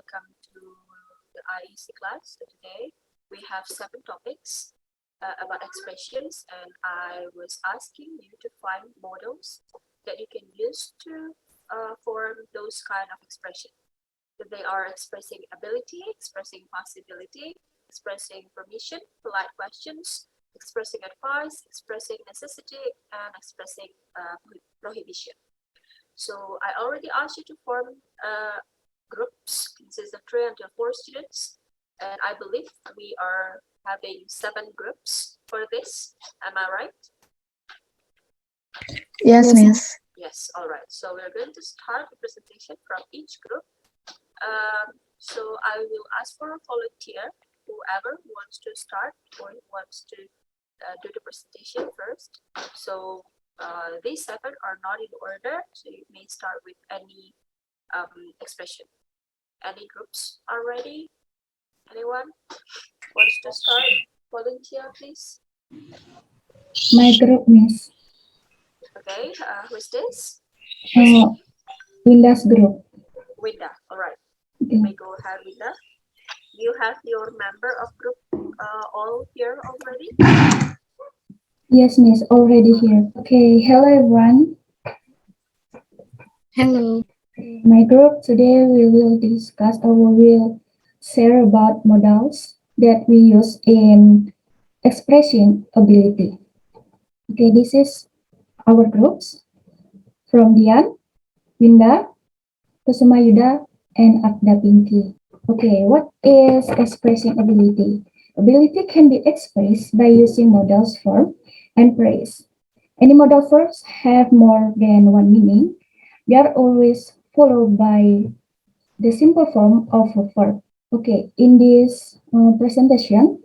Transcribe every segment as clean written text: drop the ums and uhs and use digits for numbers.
welcome to the IEC class. So today we have 7 topics about expressions, and I was asking you to find models that you can use to form those kind of expression. So they are expressing ability, expressing possibility, expressing permission, polite questions, expressing advice, expressing necessity, and expressing prohibition. So I already asked you to form groups. This is 3 until 4 students, and I believe we are having 7 groups for this. Am I right? Yes, Miss. Yes, all right. So we're going to start the presentation from each group. So I will ask for a volunteer, whoever wants to start or wants to do the presentation first. So these 7 are not in order, so you may start with any expression. Any groups are ready? Anyone wants to start? Volunteer, please. My group, Miss. Okay, who's this? Winda's group. Winda, all right. Okay. You may go ahead, Winda. You have your member of group all here already? Yes, Miss, already here. Okay, hello everyone. Hello. My group, today we will discuss or we will share about modals that we use in expressing ability. Okay, this is our groups from Dian, Winda, Kusuma Yuda, and Akda Pinky. Okay, what is expressing ability? Ability can be expressed by using modals form and phrase. Any modal verbs have more than one meaning. They are always followed by the simple form of a verb. Okay, in this presentation,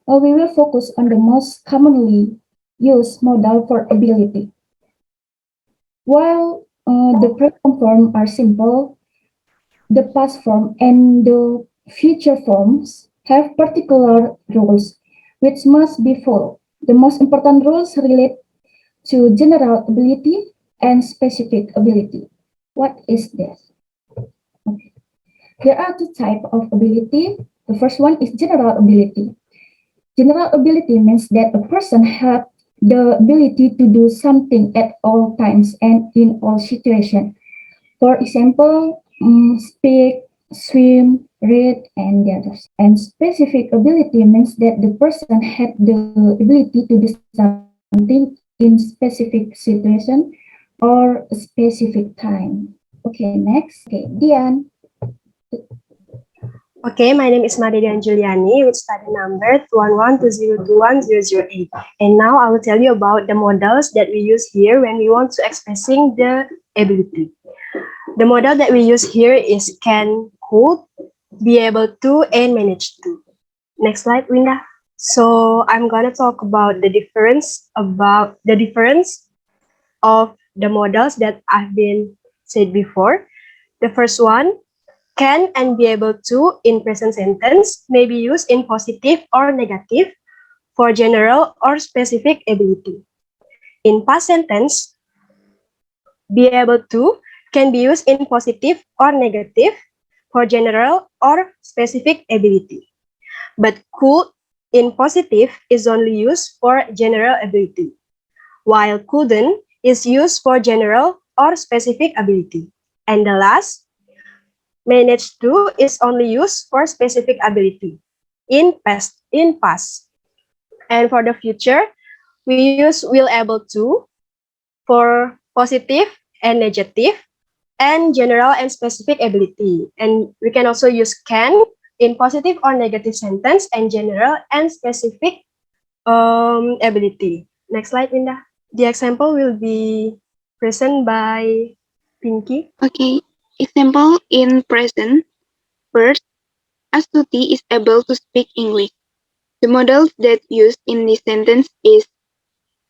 we will focus on the most commonly used modal for ability. While the present form are simple, the past form and the future forms have particular rules which must be followed. The most important rules relate to general ability and specific ability. What is this? Okay. There are 2 types of ability. The first one is general ability. General ability means that a person has the ability to do something at all times and in all situations. For example, speak, swim, read, and the others. And specific ability means that the person had the ability to do something in specific situation or a specific time. Okay, next. Okay, Dian. Okay, my name is Maridian Giuliani with study number 21120210008. And now I will tell you about the modals that we use here when we want to expressing the ability. The modal that we use here is can, could, be able to, and manage to. Next slide, Winda. So I'm gonna talk about the difference of the modals that I've been said before. The first one, can and be able to in present sentence may be used in positive or negative for general or specific ability. In past sentence, be able to can be used in positive or negative for general or specific ability. But could in positive is only used for general ability, while couldn't is used for general or specific ability. And the last, manage to is only used for specific ability in past. And for the future, we use will able to for positive and negative and general and specific ability. And we can also use can in positive or negative sentence and general and specific ability. Next slide, Linda. The example will be present by Pinky. Okay, example in present. First, Astuti is able to speak English. The modal that used in this sentence is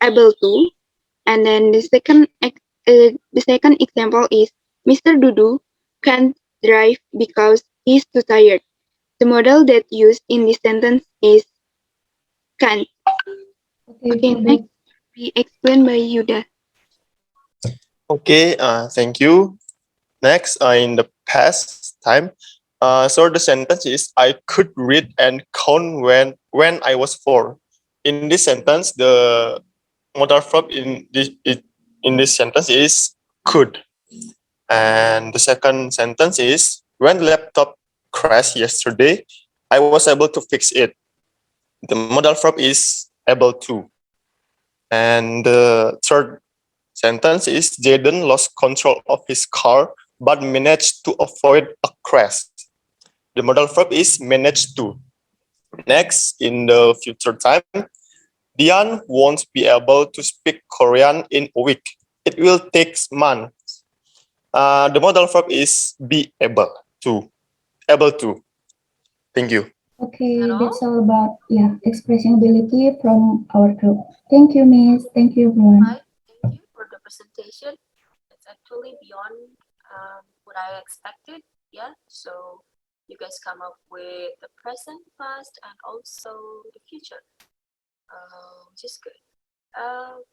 able to, and then the second example is Mr. Dudu can't drive because he's too tired. The modal that used in this sentence is can't. Okay, next be explained by Yuda. Okay, thank you. Next, in the past time, So the sentence is, I could read and count when I was 4. In this sentence, the modal verb in this sentence is could. And the second sentence is, when the laptop crashed yesterday, I was able to fix it. The modal verb is able to. And the third sentence is, Jaden lost control of his car but managed to avoid a crash. The modal verb is managed to. Next, in the future time, Dian won't be able to speak Korean in a week. It will take months. The modal verb is be able to. Able to. Thank you. Okay, That that's all? all about expressing ability from our group. Thank you, Miss. Thank you, everyone. Right. Thank you for the presentation. It's actually beyond what I expected. Yeah. So you guys come up with the present, past, and also the future, which is good.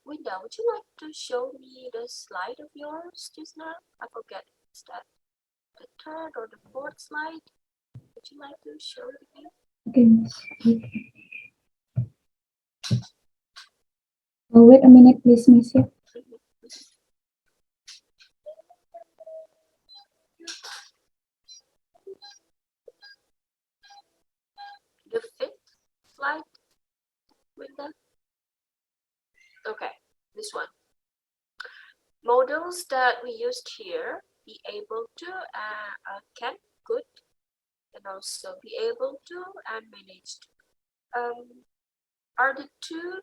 Winda, would you like to show me the slide of yours just now? I forget. Is that the third or the fourth slide? Would you like to show it to me? Okay, Miss. Oh, wait a minute, please, Miss. Yeah. The fifth slide, Winda? Okay, this one. Models that we used here, be able to, can, could, and also be able to and manage to. Are the two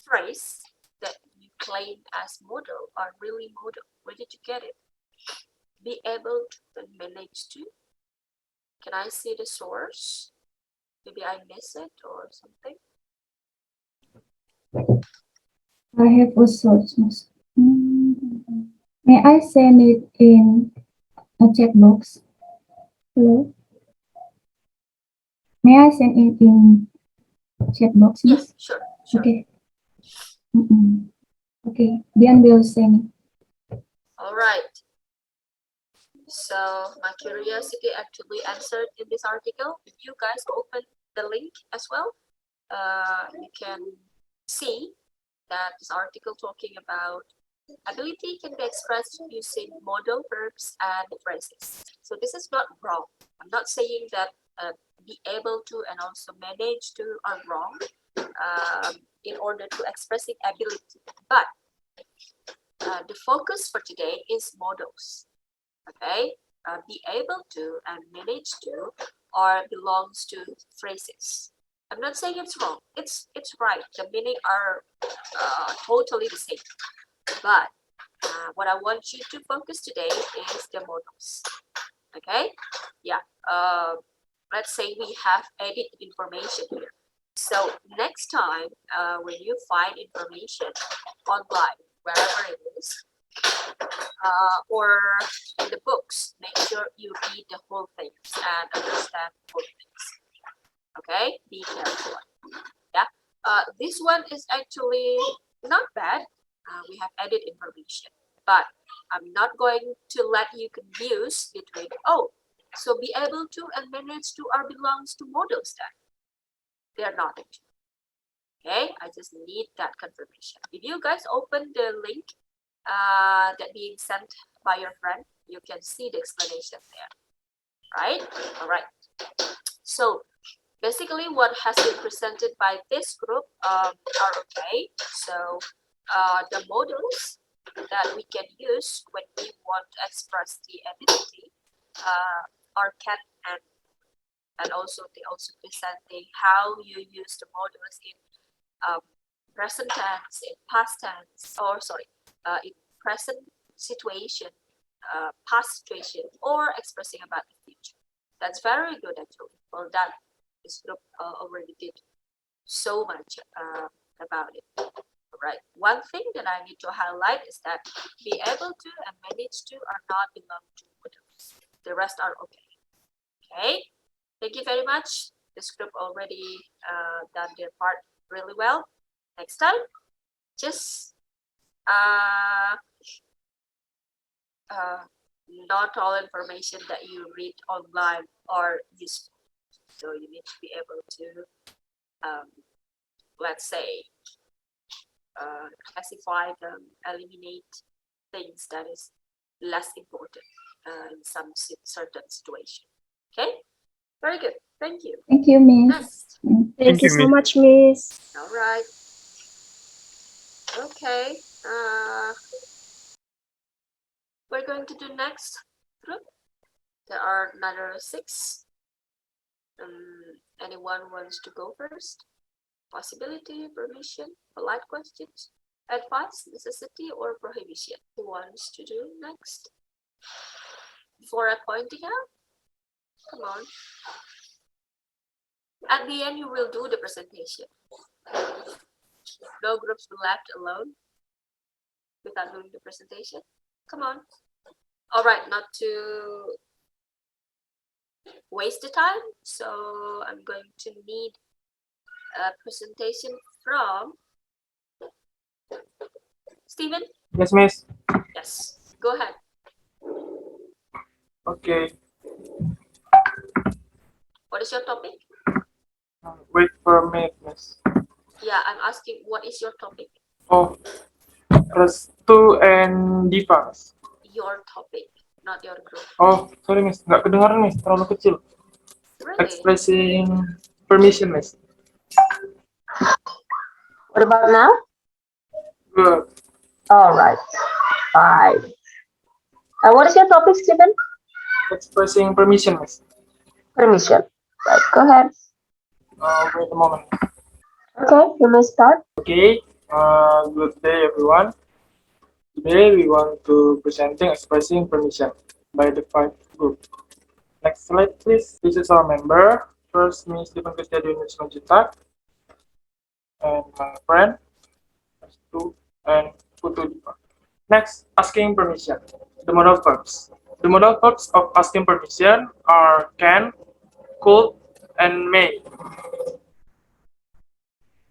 phrase that you claim as model are really model? Where did you get it? Be able to and manage to. Can I see the source? Maybe I miss it or something. I have a source, Miss. May I send it in a chat box? Hello? May I send it in chat box, Yeah, Miss? sure. Okay. Okay, Dian will send it. All right. So my curiosity actually answered in this article. If you guys open the link as well, you can see that this article talking about ability can be expressed using modal verbs and phrases. So this is not wrong. I'm not saying that be able to and also manage to are wrong in order to expressing ability. But the focus for today is modals. Okay, be able to and manage to or belongs to phrases. I'm not saying it's wrong. It's right. The meaning are totally the same. But what I want you to focus today is the modals. Okay, yeah. Let's say we have edit information here. So next time when you find information online, wherever it is, or in the books, make sure you read the whole things and understand the whole things. Okay, be careful. Yeah, this one is actually not bad. We have added information, but I'm not going to let you confuse between, oh, so be able to and manage to are belongs to modals then. They're not actually. Okay, I just need that confirmation. If you guys open the link that being sent by your friend, you can see the explanation there, right? All right. So basically what has been presented by this group are okay. So the models that we can use when we want to express the ability are can and also they also presenting how you use the models in present tense, in past tense, or sorry, in present situation, past situation, or expressing about the future. That's very good actually. Well done. This group already did so much about it. All right. One thing that I need to highlight is that be able to and manage to are not belong to modals. The rest are okay. Okay. Thank you very much. This group already done their part really well. Next time, just not all information that you read online are useful. So you need to be able to, let's say, classify them, eliminate things that is less important in some certain situation. Okay, very good. Thank you. Thank you, Miss. Next. Thank you you, so Miss. much, Miss. All right. Okay. We're going to do next group. There are another 6. Anyone wants to go first? Possibility, permission, polite questions, advice, necessity, or prohibition. Who wants to do next? Before I pointing out, come on. At the end, you will do the presentation. No groups will left alone without doing the presentation. Come on. All right, not to waste the time, so I'm going to need a presentation from Stephen. Yes, Miss. Yes, go ahead. Okay. What is your topic? Wait for a minute, Miss. Yeah, I'm asking what is your topic? Oh, Restu and Diva, Miss. Your topic, not your group. Oh, sorry, Miss. Nggak kedengaran, Miss. Terlalu kecil. Really? Expressing permission, Miss. What about now? Good. All right, fine. What is your topic, Stephen? Expressing permission, Miss. Permission. Right, go ahead. Wait a moment. Okay, you may start. Okay. Good day, everyone. Today we want to presenting expressing permission by the 5 group. Next slide, please. This is our member. First, Miss Stephen Ketiadi Manjuta, and my friend, Restu and Putu Diva. Next, asking permission. The modal verbs. The modal verbs of asking permission are can, could, and may.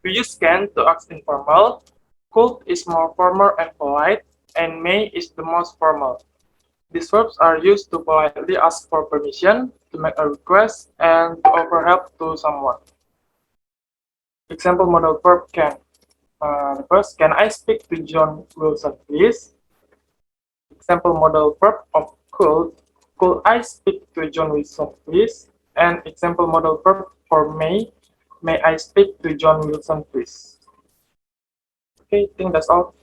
We use can to ask informal, could is more formal and polite, and may is the most formal. These verbs are used to politely ask for permission, to make a request, and to offer help to someone. Example modal verb can. The first, can I speak to John Wilson, please? Example modal verb of could I speak to John Wilson, please? And example modal verb for may I speak to John Wilson, please? Okay, I think that's all.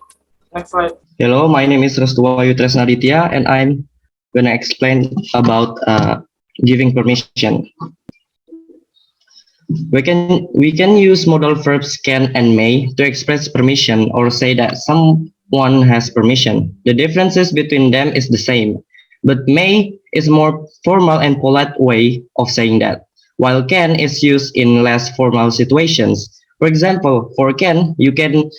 Next slide. Hello, my name is Restuwayu Tresnaditya, and I'm gonna explain about giving permission. We can use modal verbs can and may to express permission or say that someone has permission. The differences between them is the same, but may is more formal and polite way of saying that, while can is used in less formal situations. For example, for can, you can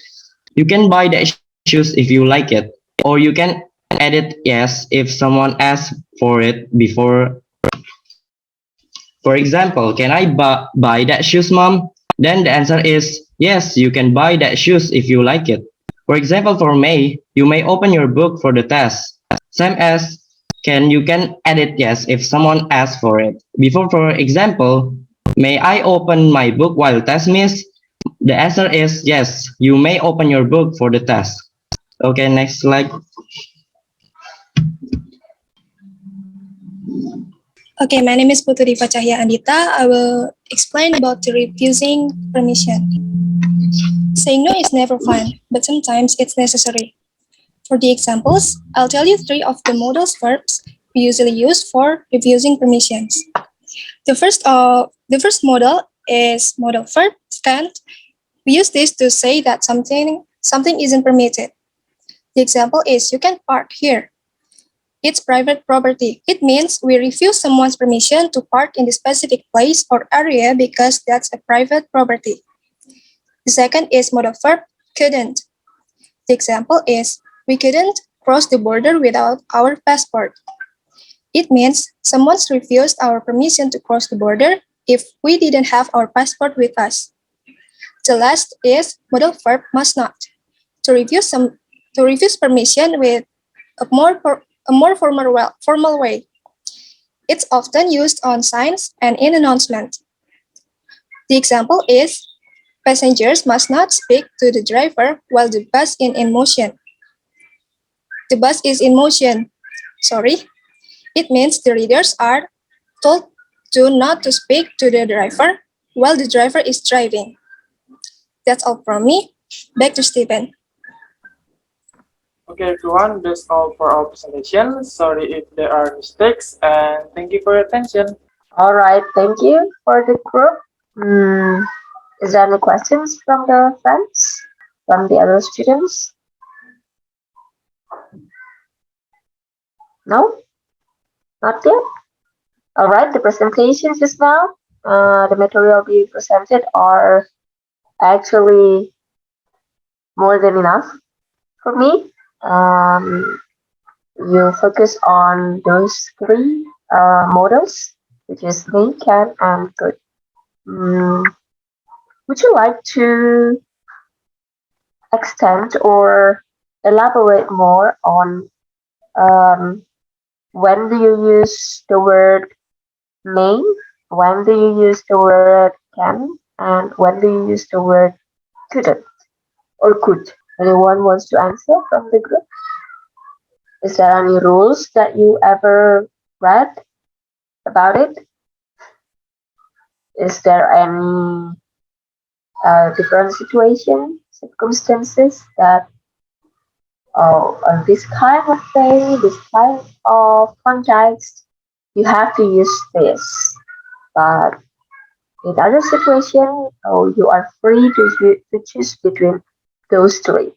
buy the shoes if you like it, or you can edit yes if someone asks for it before. For example, can I buy that shoes, mom? Then the answer is yes, you can buy that shoes if you like it. For example, for May, you may open your book for the test. Same as you can edit yes if someone asks for it. Before, for example, may I open my book while test, miss? The answer is yes, you may open your book for the test. Okay, next slide. Okay, my name is Putu Diva Cahya Andita. I will explain about the refusing permission. Saying no is never fun, but sometimes it's necessary. For the examples, I'll tell you 3 of the modal verbs we usually use for refusing permissions. The first modal is modal verb stand. We use this to say that something isn't permitted. The example is, you can't park here. It's private property. It means we refuse someone's permission to park in the specific place or area because that's a private property. The second is modal verb couldn't. The example is, we couldn't cross the border without our passport. It means someone's refused our permission to cross the border if we didn't have our passport with us. The last is modal verb must not. To refuse permission with a a more formal way. It's often used on signs and in announcement. The example is, passengers must not speak to the driver while the bus is in motion. The bus is in motion. Sorry. It means the readers are told not to speak to the driver while the driver is driving. That's all from me. Back to Stephen. Okay, everyone, that's all for our presentation. Sorry if there are mistakes, and thank you for your attention. All right, thank you for the group. Is there any questions from the friends, from the other students? No? Not yet? All right, the presentation just now, the material being presented are actually more than enough for me. You focus on those three models, which is may, can, and could. Would you like to extend or elaborate more on when do you use the word may, when do you use the word can, and when do you use the word couldn't or could? Anyone wants to answer from the group? Is there any rules that you ever read about it? Is there any different circumstances that on this kind of thing, this kind of context, you have to use this. But in other situations, you are free to choose between those three.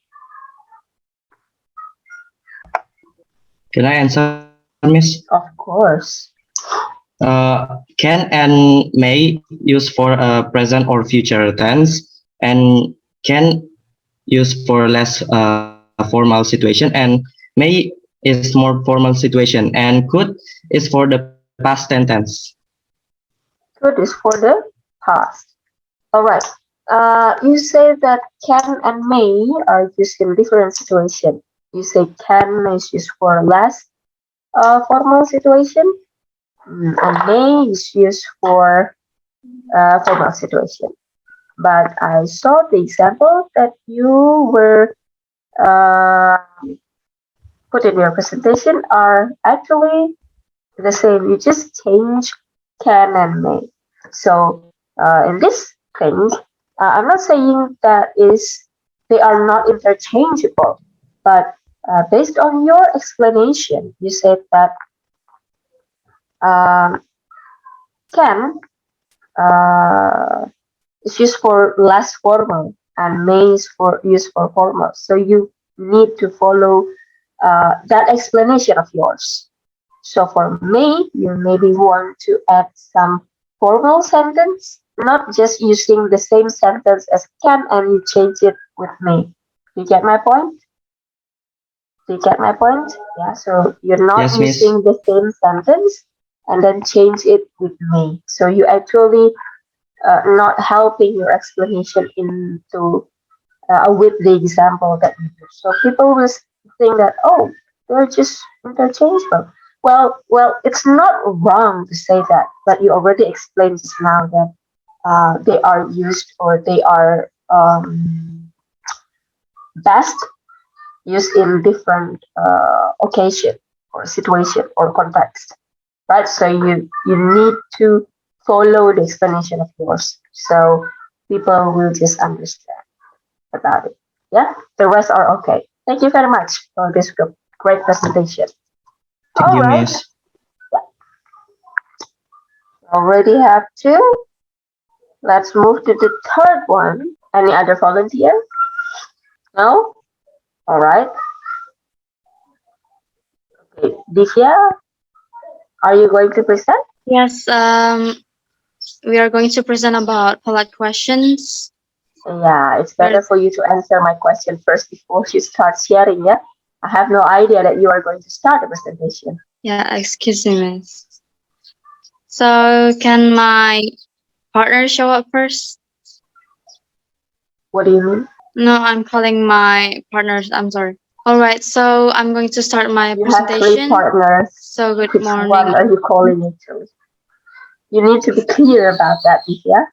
Can I answer, Miss? Of course. Can and may use for present or future tense, and can use for less formal situation, and may is more formal situation, and could is for the past tense. Could is for the past. All right. You say that can and may are used in different situations. You say can is used for less formal situation, and may is used for formal situation. But I saw the example that you were put in your presentation are actually the same. You just change can and may. So in this thing, I'm not saying that is they are not interchangeable, but based on your explanation, you said that can is used for less formal and may is for used for formal. So you need to follow that explanation of yours. So for may, you maybe want to add some formal sentence, not just using the same sentence as can and you change it with may. You get my point? Do you get my point? Yeah, so you're not Yes, Miss. using the same sentence and then change it with may. So you actually not helping your explanation into with the example that you use. So people will think that, oh, they're just interchangeable. Well, it's not wrong to say that, but you already explained just now that they are used or they are best used in different occasion or situation or context, right? So you need to follow the explanation of yours, so people will just understand about it. Yeah, the rest are okay. Thank you very much for this great presentation. Thank All you, right, Miss. already have two. Let's move to the third one. Any other volunteer? No? All right. Okay, Divya, are you going to present? Yes, we are going to present about polite questions. Yeah, it's better for you to answer my question first before you start sharing, yeah? I have no idea that you are going to start the presentation. Yeah, excuse me, miss. So, can my partner show up first? What do you mean? No, I'm calling my partners. I'm sorry. All right, so I'm going to start my You have three presentation. partners. So good Which morning. one are you calling it to? You need to be clear about that, yeah?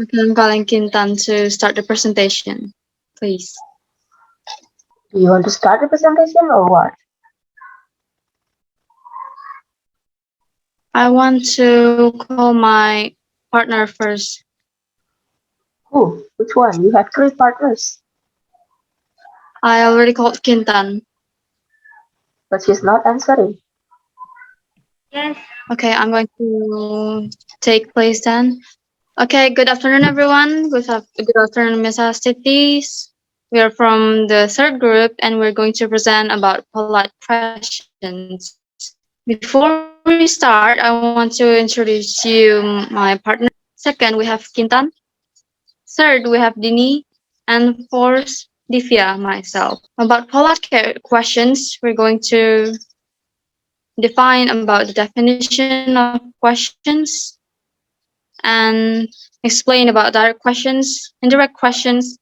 Okay, I'm calling Kintan to start the presentation, please. Do you want to start the presentation or what? I want to call my partner first. Who? Which one? You have three partners, I already called Kintan. but she's not answering. Yes. Okay, I'm going to take place then. Okay, good afternoon, everyone. Good afternoon, Ms. Astitis. We are from the third group, and we're going to present about polite questions. Before we start, I want to introduce you my partner. Second, we have Kintan. Third, we have Dini. And fourth, Divya, myself. About polite questions, we're going to define about the definition of questions and explain about direct questions, indirect questions,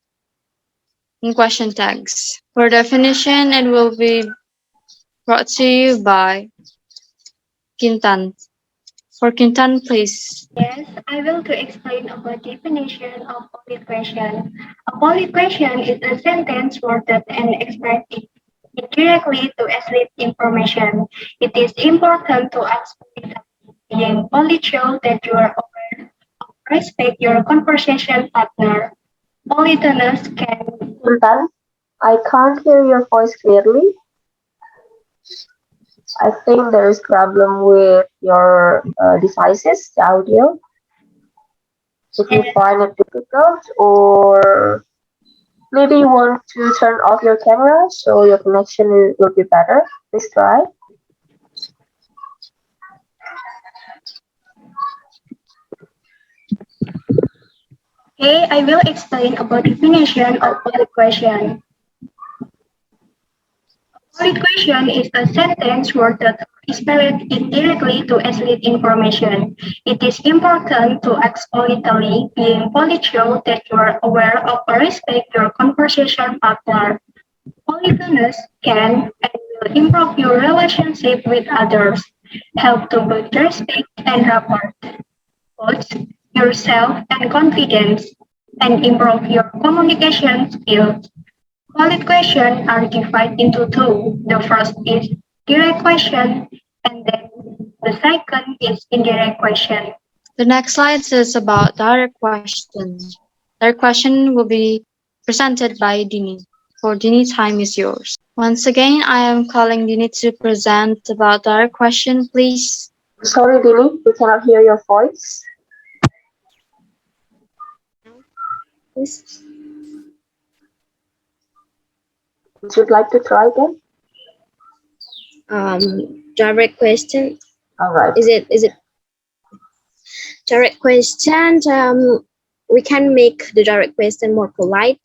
and question tags. For definition, it will be brought to you by Kintan. For Kintan, please. Yes, I will to explain about definition of polite question. A polite question is a sentence worded and expressed indirectly to elicit information. It is important to ask being polite show that you are aware of respect your conversation partner. Politeness can Intan, I can't hear your voice clearly. I think there is problem with your devices, the audio. If you find it difficult, or maybe you want to turn off your camera so your connection will be better, please try. Okay, I will explain about definition of polite question. Polite question is a sentence worded or spelled indirectly to elicit information. It is important to ask politely, being polite show that you are aware of or respect your conversation partner. Politeness can and will improve your relationship with others, help to build respect and rapport, boost your self and confidence, and improve your communication skills. Valid questions are divided into two. The first is direct question, and then the second is indirect question. The next slide is about direct question. Direct question will be presented by Dini. For Dini, time is yours. Once again, I am calling Dini to present about direct question, please. Sorry, Dini, we cannot hear your voice. Would you like to try again? Direct question. All right. Is it direct question? We can make the direct question more polite.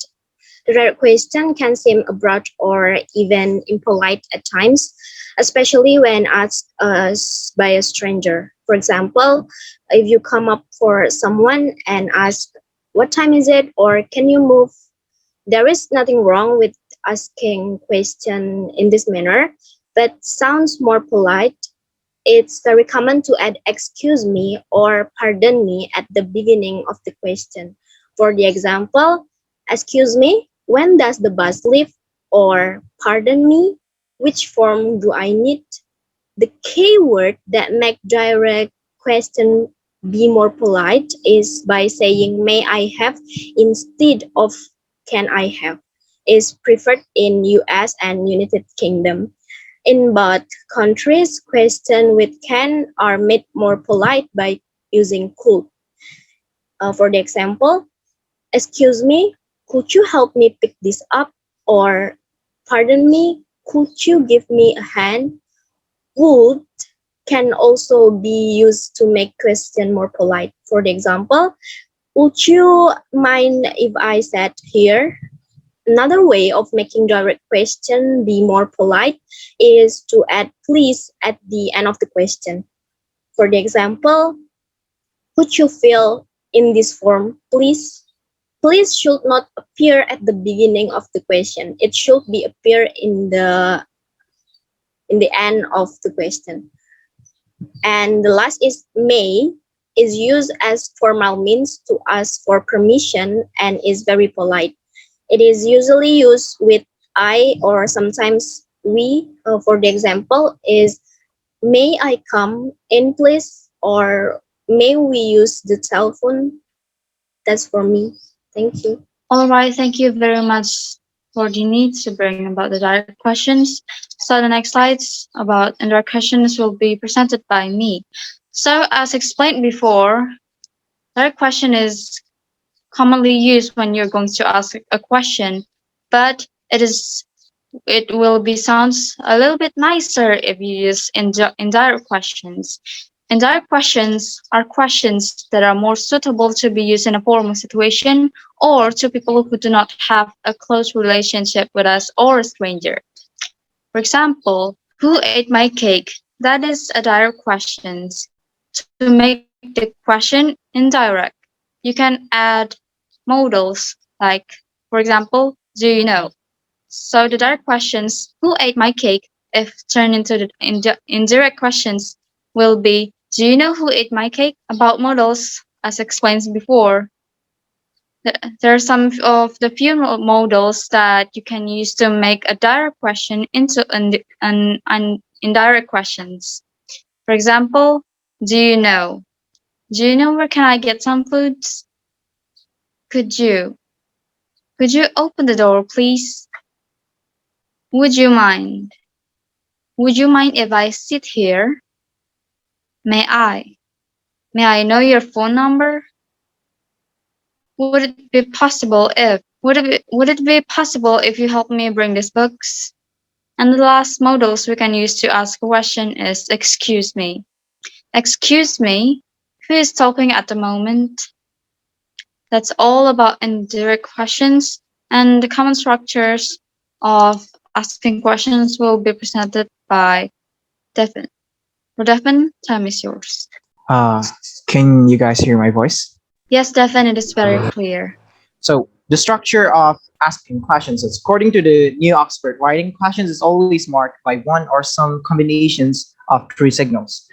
The direct question can seem abrupt or even impolite at times, especially when asked by a stranger. For example, if you come up for someone and ask, "What time is it?" or "Can you move?" There is nothing wrong with asking question in this manner, but sounds more polite. It's very common to add "excuse me" or "pardon me" at the beginning of the question. For the example, "Excuse me, when does the bus leave?" or "Pardon me, which form do I need?" The key word that make direct question be more polite is by saying "may I have" instead of "can I have." Is preferred in US and United Kingdom. In both countries, questions with "can" are made more polite by using "could." For the example, "Excuse me, could you help me pick this up?" or "Pardon me, could you give me a hand?" Would can also be used to make question more polite. For the example, "Would you mind if I sat here?" Another way of making direct question be more polite is to add "please" at the end of the question. For the example, "Could you fill in this form, please?" please should not appear at the beginning of the question. It should be appear in the end of the question. And the last is may is used as formal means to ask for permission and is very polite. It is usually used with I or sometimes we. For the example is may I come in please, or may we use the telephone? That's for me. Thank you. All right, thank you very much for the need to bring about the direct questions. So the next slides about indirect questions will be presented by me. So as explained before, direct question is commonly used when you're going to ask a question, but it will be sounds a little bit nicer if you use indirect questions. Indirect questions are questions that are more suitable to be used in a formal situation or to people who do not have a close relationship with us or a stranger. For example, who ate my cake? That is a direct question. To make the question indirect, you can add modals like, for example, do you know? So the direct questions, who ate my cake, if turned into the indirect questions, will be, do you know who ate my cake? About modals, as explained before, there are some of the few modals that you can use to make a direct question into an indirect questions. For example, do you know? Do you know where can I get some foods? Could you? Could you open the door, please? Would you mind? Would you mind if I sit here? May I? May I know your phone number? Would it be possible if would it be possible if you help me bring these books? And the last modals we can use to ask a question is excuse me. Excuse me, who is talking at the moment? That's all about indirect questions, and the common structures of asking questions will be presented by Devin. For Devin, time is yours. Uh, can you guys hear my voice? Yes, Devin, it is very clear. So the structure of asking questions is according to the New Oxford, writing questions is always marked by one or some combinations of three signals,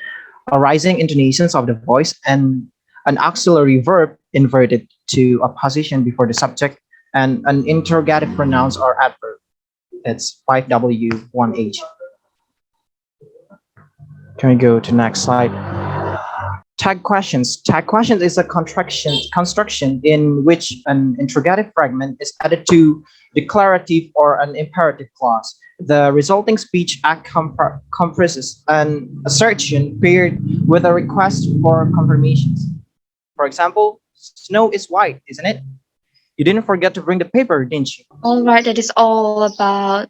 arising intonations of the voice and an auxiliary verb inverted to a position before the subject and an interrogative pronoun or adverb. It's 5W1H. Can we go to next slide? Tag questions. Tag questions is a construction in which an interrogative fragment is added to declarative or an imperative clause. The resulting speech act comprises an assertion paired with a request for confirmations. For example, snow is white, isn't it? You didn't forget to bring the paper, didn't you? All right, that is all about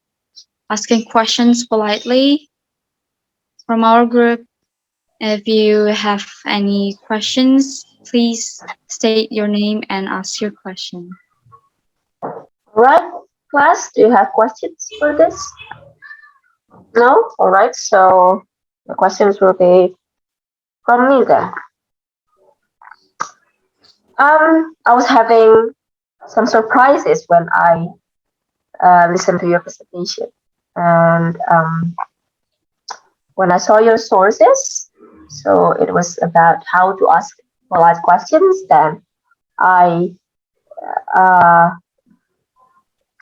asking questions politely from our group. If you have any questions, please state your name and ask your question. Right, class, do you have questions for this? No? All right, so the questions will be from me then. I was having some surprises when I listened to your presentation. And when I saw your sources, so it was about how to ask polite questions, then I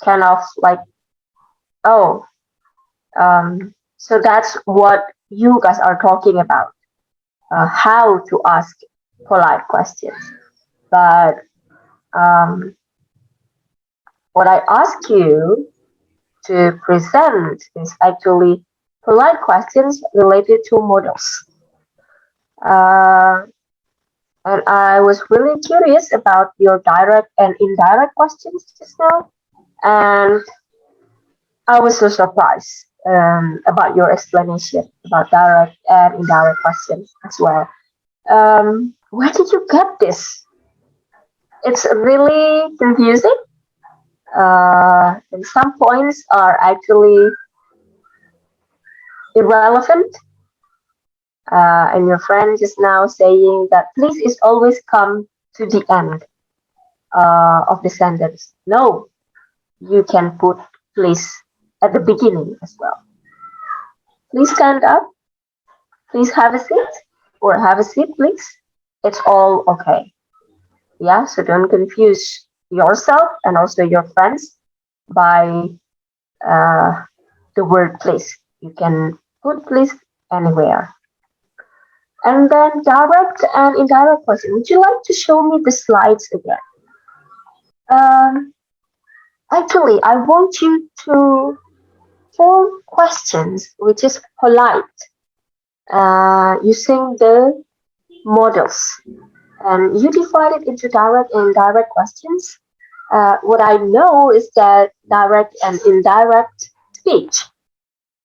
kind of like, oh, so that's what you guys are talking about, how to ask polite questions. But what I ask you to present is actually polite questions related to models. And I was really curious about your direct and indirect questions just now. And I was so surprised about your explanation about direct and indirect questions as well. Where did you get this? It's really confusing. And some points are actually irrelevant. And your friend is now saying that please is always come to the end. of the sentence. No, you can put please at the beginning as well. Please stand up. Please have a seat, or have a seat, please. It's all okay. Yeah, so don't confuse yourself and also your friends by the word please. You can put please anywhere. And then direct and indirect question. Would you like to show me the slides again? Actually, I want you to form questions which is polite using the models. And you divide it into direct and indirect questions. What I know is that direct and indirect speech,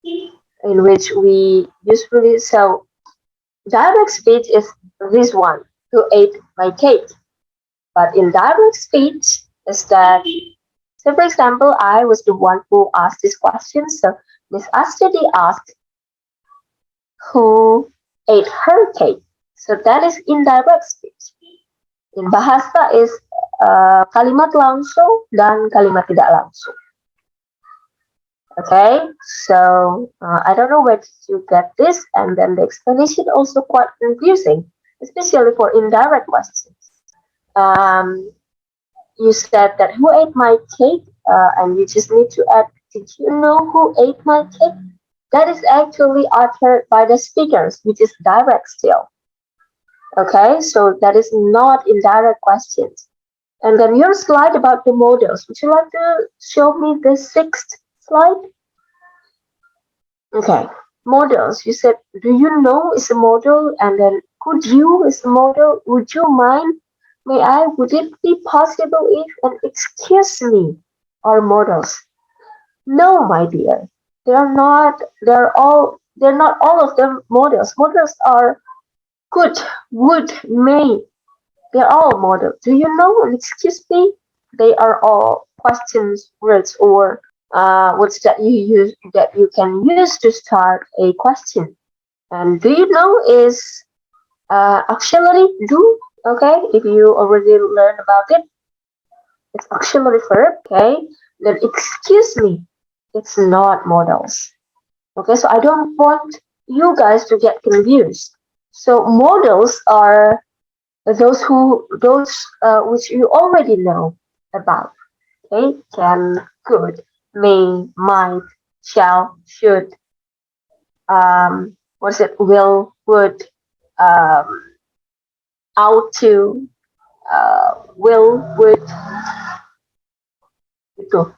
in which we usually, so direct speech is this one, who ate my cake. But indirect speech is that, so for example, I was the one who asked this question. So Miss Astrid asked, who ate her cake? So that is indirect speech. In bahasa is kalimat langsung dan kalimat tidak langsung. Okay, so I don't know where you get this, and then the explanation also quite confusing, especially for indirect questions. You said that who ate my cake, and you just need to add, did you know who ate my cake? That is actually uttered by the speakers, which is direct still. Okay, so that is not indirect questions. And then your slide about the models. Would you like to show me the 6th slide? Okay, models. You said, do you know is a model? And then could you is a model? Would you mind? May I? Would it be possible if? And excuse me are models. No, my dear. They're not. They're not all of them models. Models are could, would, may. They're all models. Do you know? And excuse me. They are all questions, words, or words that you use that you can use to start a question. And do you know is auxiliary do? Okay, if you already learned about it, it's auxiliary verb. Okay, then excuse me, it's not modals. Okay, so I don't want you guys to get confused. So modals are those which you already know about. Okay, can, could, may, might, shall, should, what's it, will, would, ought to, will, would, itu,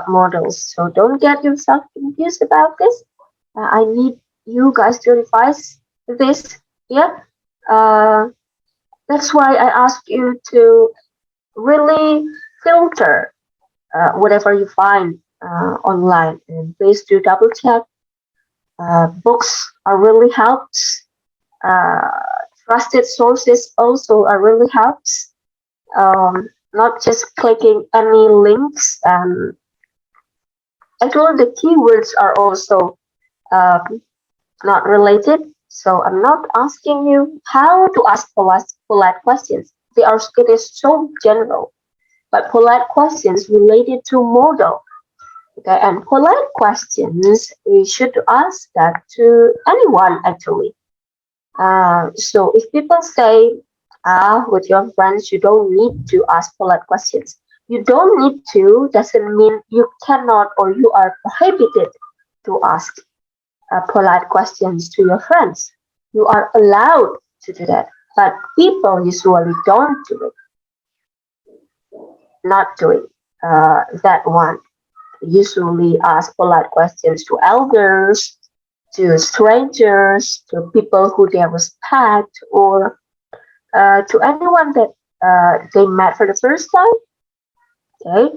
models. So don't get yourself confused about this. I need you guys to revise this. Yeah. That's why I ask you to really filter whatever you find online, and please do double check. Books are really helps. Trusted sources also are really helps. Not just clicking any links. Actually, the keywords are also not related. So I'm not asking you how to ask polite questions. It is so general. But polite questions related to modal. Okay, and polite questions, you should ask that to anyone actually. So if people say, with your friends, you don't need to ask polite questions. You don't need to doesn't mean you cannot or you are prohibited to ask polite questions to your friends. You are allowed to do that, but people usually don't do it. Not doing that one. Usually ask polite questions to elders, to strangers, to people who they respect, or to anyone that they met for the first time. Okay,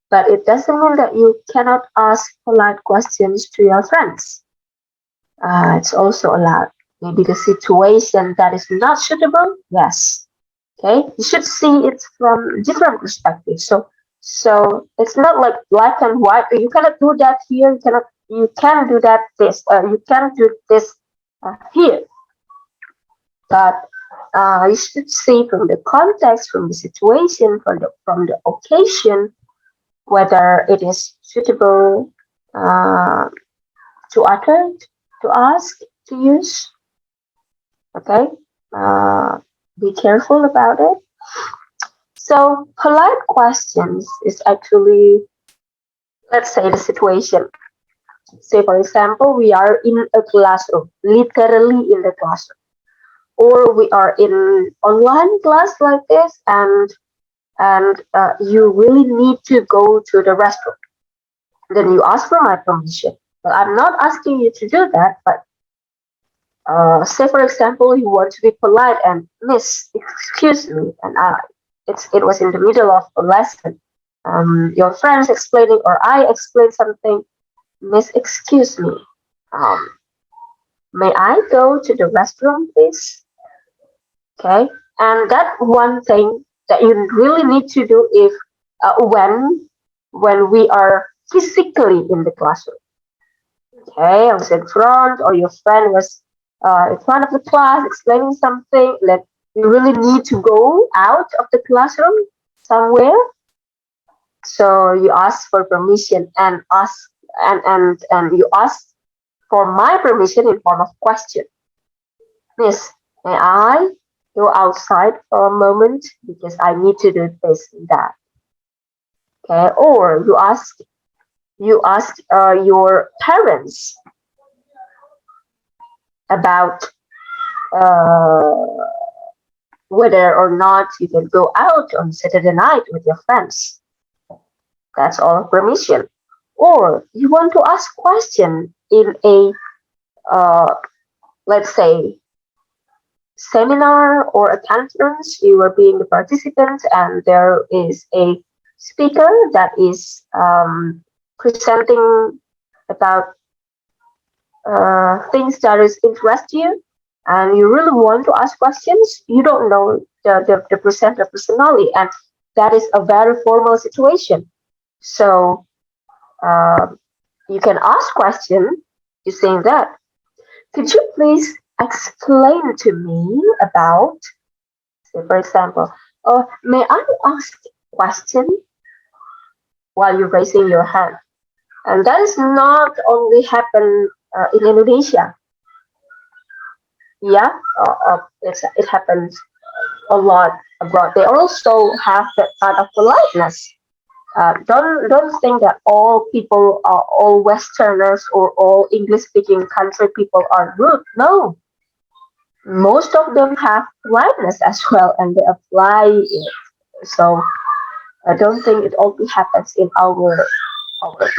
but it doesn't mean that you cannot ask polite questions to your friends. It's also allowed. Maybe the situation that is not suitable, yes. Okay, you should see it from different perspectives. So it's not like black and white. You cannot do that here. You can do that this. You can do this here. But you should see from the context, from the situation, from the occasion, whether it is suitable to utter, to ask, to use. Okay, be careful about it. So polite questions is actually, let's say, the situation. Say for example, we are in a classroom, literally in the classroom, or we are in online class like this, and you really need to go to the restroom. Then you ask for my permission. But I'm not asking you to do that, but say for example, you want to be polite and miss, excuse me, and it was in the middle of a lesson. Your friends explaining or I explain something, miss, excuse me. Um, may I go to the restroom, please? Okay, and that one thing that you really need to do if when we are physically in the classroom. Okay, I was in front, or your friend was in front of the class explaining something that you really need to go out of the classroom somewhere. So you ask for permission and you ask for my permission in form of question. Miss, may I go outside for a moment because I need to do this and that. Okay, or you ask your parents about uh, whether or not you can go out on Saturday night with your friends. That's all permission. Or you want to ask question in a uh, let's say seminar or a conference. You are being the participant, and there is a speaker that is presenting about things that is interest you, and you really want to ask questions. You don't know the presenter personally, and that is a very formal situation. So uh, you can ask question. You saying that, could you please explain to me about, say for example, oh, may I ask question while you're raising your hand? And that is not only happen in Indonesia. Yeah, it happens a lot abroad. They also have that kind of politeness. Don't think that all people are all Westerners or all English speaking country people are rude. No, most of them have politeness as well, and they apply it. So I don't think it only happens in our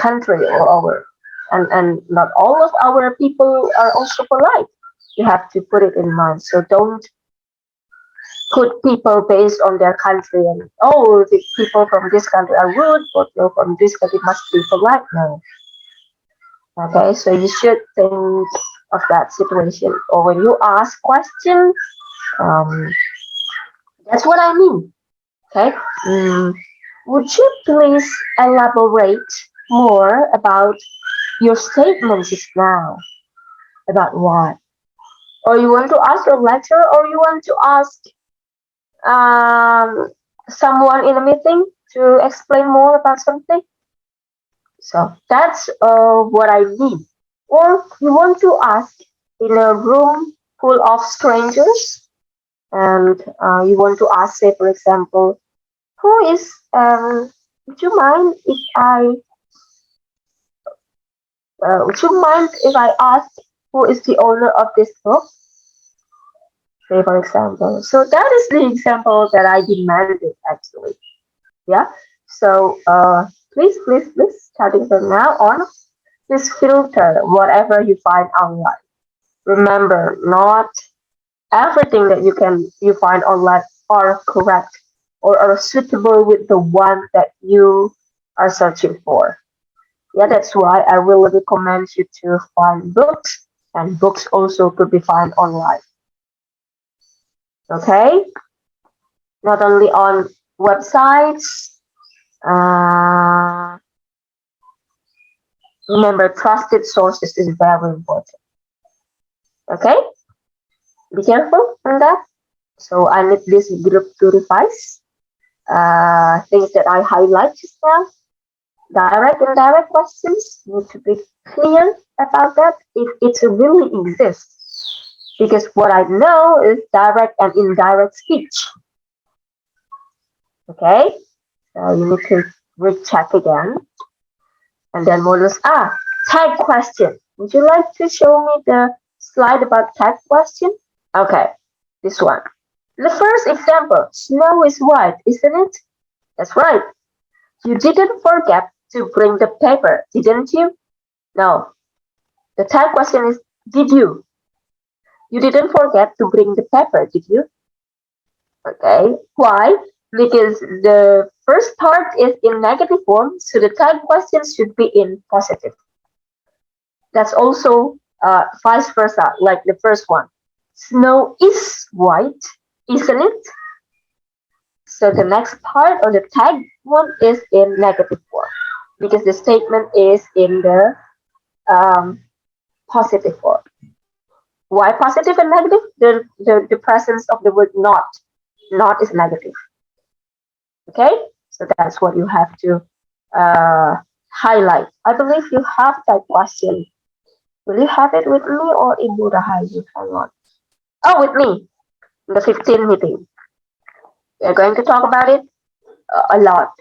country or our and not all of our people are also polite. You have to put it in mind. So don't put people based on their country and oh, the people from this country are rude, but people from this country must be polite. No. Okay, so you should think of that situation, or when you ask question, um, that's what I mean. Okay. Would you please elaborate more about your statements just now? About what? Or you want to ask a lecturer, or you want to ask um, someone in a meeting to explain more about something? So that's what I mean. Or you want to ask in a room full of strangers, and you want to ask, say, for example, who is, would you mind if I ask who is the owner of this book? Say, for example. So that is the example that I demanded actually. Yeah. So please, starting from now on, please filter whatever you find online. Remember, not everything that you find online are correct or are suitable with the one that you are searching for. Yeah, that's why I will recommend you to find books, and books also could be found online. Okay, not only on websites. Uh, Remember, trusted sources is very important. Okay, be careful on that. So I need this group to revise things that I highlight just now. Direct and indirect questions need to be clear about that if it really exists. Because what I know is direct and indirect speech. Okay, so you need to recheck again. And then modulus A, tag question. Would you like to show me the slide about tag question? Okay, this one. The first example, snow is white, isn't it? That's right. You didn't forget to bring the paper, didn't you? No. The tag question is, did you? You didn't forget to bring the paper, did you? Okay. Why? Because the first part is in negative form, so the tag question should be in positive. That's also vice versa, like the first one. Snow is white, isn't it? So the next part of the tag one is in negative form because the statement is in the positive form. Why positive and negative? The presence of the word not. Not is negative. Okay, so that's what you have to highlight. I believe you have that question. Will you have it with me or Ibu Rahayu? Hang on. Oh, with me. In the 15 meeting. We're going to talk about it a lot.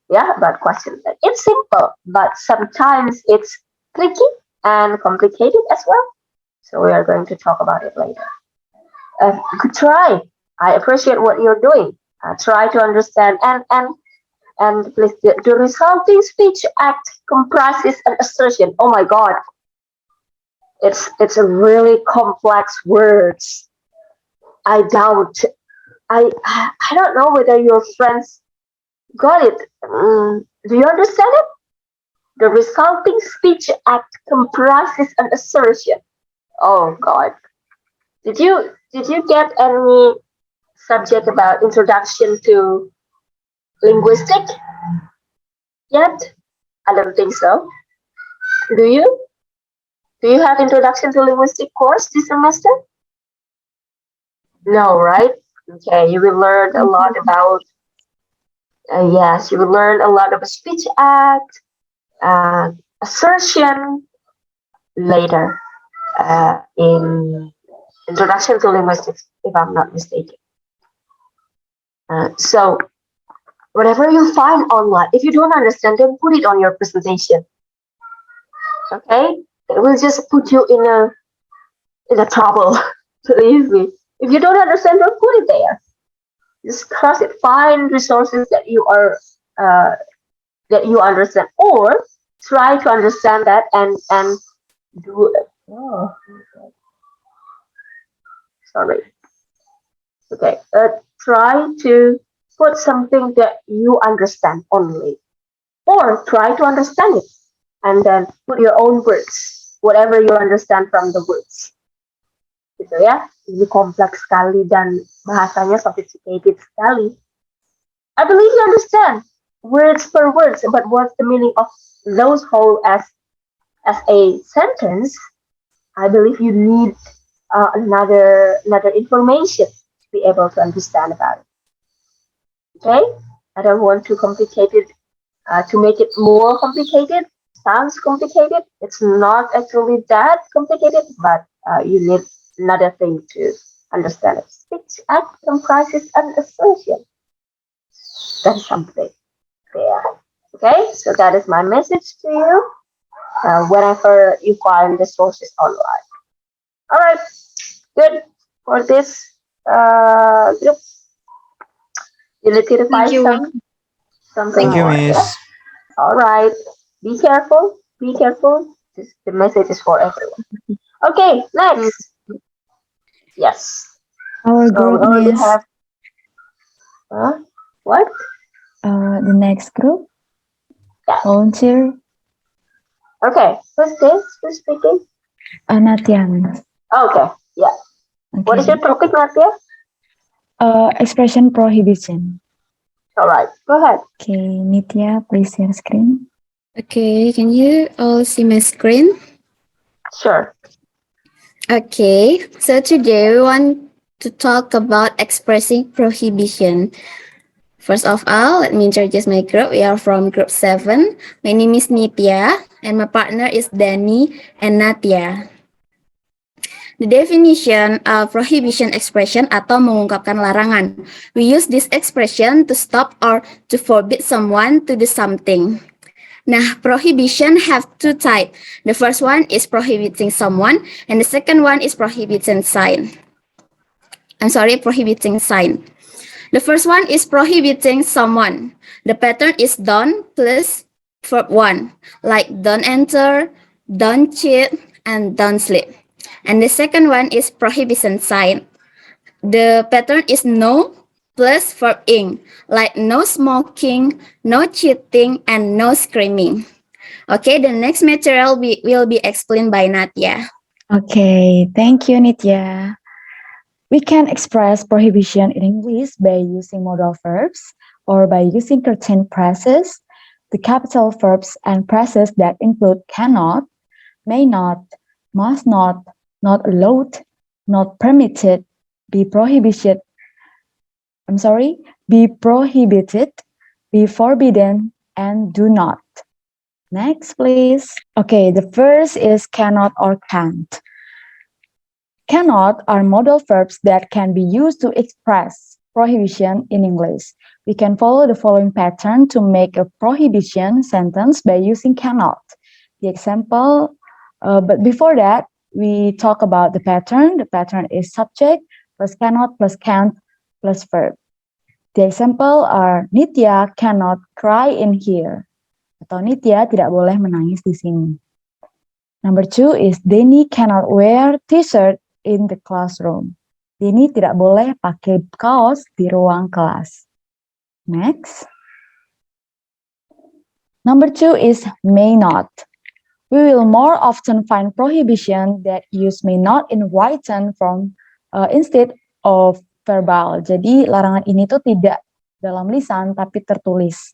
Yeah, about questions. It's simple, but sometimes it's tricky and complicated as well. So we are going to talk about it later. Good try. I appreciate what you're doing. Try to understand and please, the resulting speech act comprises an assertion. Oh my God, it's a really complex words. I doubt. I don't know whether your friends got it. Do you understand it? The resulting speech act comprises an assertion. Oh God. Did you get any subject about introduction to linguistic yet? I don't think so. Do you? Do you have introduction to linguistic course this semester? No, right? Okay, you will learn a lot about yes, you will learn a lot of speech act, assertion later in introduction to linguistics, if I'm not mistaken. So whatever you find online, if you don't understand, don't put it on your presentation. Okay, it will just put you in a trouble. Believe me. If you don't understand, don't put it there. Just cross it. Find resources that you are that you understand, or try to understand that and do it. Oh, sorry. Okay. Try to put something that you understand only, or try to understand it and then put your own words, whatever you understand from the words. Gitu ya, ini kompleks sekali dan bahasanya sophisticated sekali. I believe you understand words per words, but what's the meaning of those whole as a sentence? I believe you need another information to be able to understand about it. Okay, I don't want to complicate it to make it more complicated. Sounds complicated. It's not actually that complicated, but you need another thing to understand it. Speech act comprises an assertion. That's something there. Okay, so that is my message to you. Whenever you find the sources online. All right, good for this group. You need to find something Thank you, more. Miss. Yeah? All right, be careful. Be careful. The message is for everyone. Okay, next. Yes. Our So group we already is have. What? the next group. Yeah. Volunteer. Okay. Who's this? Who's speaking? Natyan. Okay. Yeah. Okay. What is your topic, Natya? Expression prohibition. All right. Go ahead. Okay, Nitya, please share screen. Okay, can you all see my screen? Sure. Okay, so today we want to talk about expressing prohibition. First of all, let me introduce my group. We are from group 7. My name is Nitya and my partner is Dani and Natya. The definition of prohibition expression atau mengungkapkan larangan. We use this expression to stop or to forbid someone to do something. Nah, prohibition have two types. The first one is prohibiting someone and the second one is prohibiting sign. Prohibiting sign. The first one is prohibiting someone. The pattern is don't plus verb 1, like don't enter, don't cheat, and don't sleep. And the second one is prohibition sign. The pattern is no plus verb ing, like no smoking, no cheating, and no screaming. Okay, the next material will be explained by Natya. Okay, thank you, Nitya. We can express prohibition in English by using modal verbs or by using certain phrases, the capital verbs and phrases that include cannot, may not, must not allowed, not permitted, be prohibited, be prohibited, be forbidden, and do not. Next, please. Okay, the first is cannot or can't. Cannot are modal verbs that can be used to express prohibition in English. We can follow the following pattern to make a prohibition sentence by using cannot. The example, but before that, we talk about the pattern. The pattern is subject plus cannot plus can't plus verb. The example are Nitya cannot cry in here. Atau Nitya tidak boleh menangis di sini. Number 2 is Denny cannot wear t-shirt in the classroom. Denny tidak boleh pakai kaos di ruang kelas. Next. Number 2 is may not. We will more often find prohibition that use may not in written form instead of verbal. Jadi larangan ini tuh tidak dalam lisan tapi tertulis.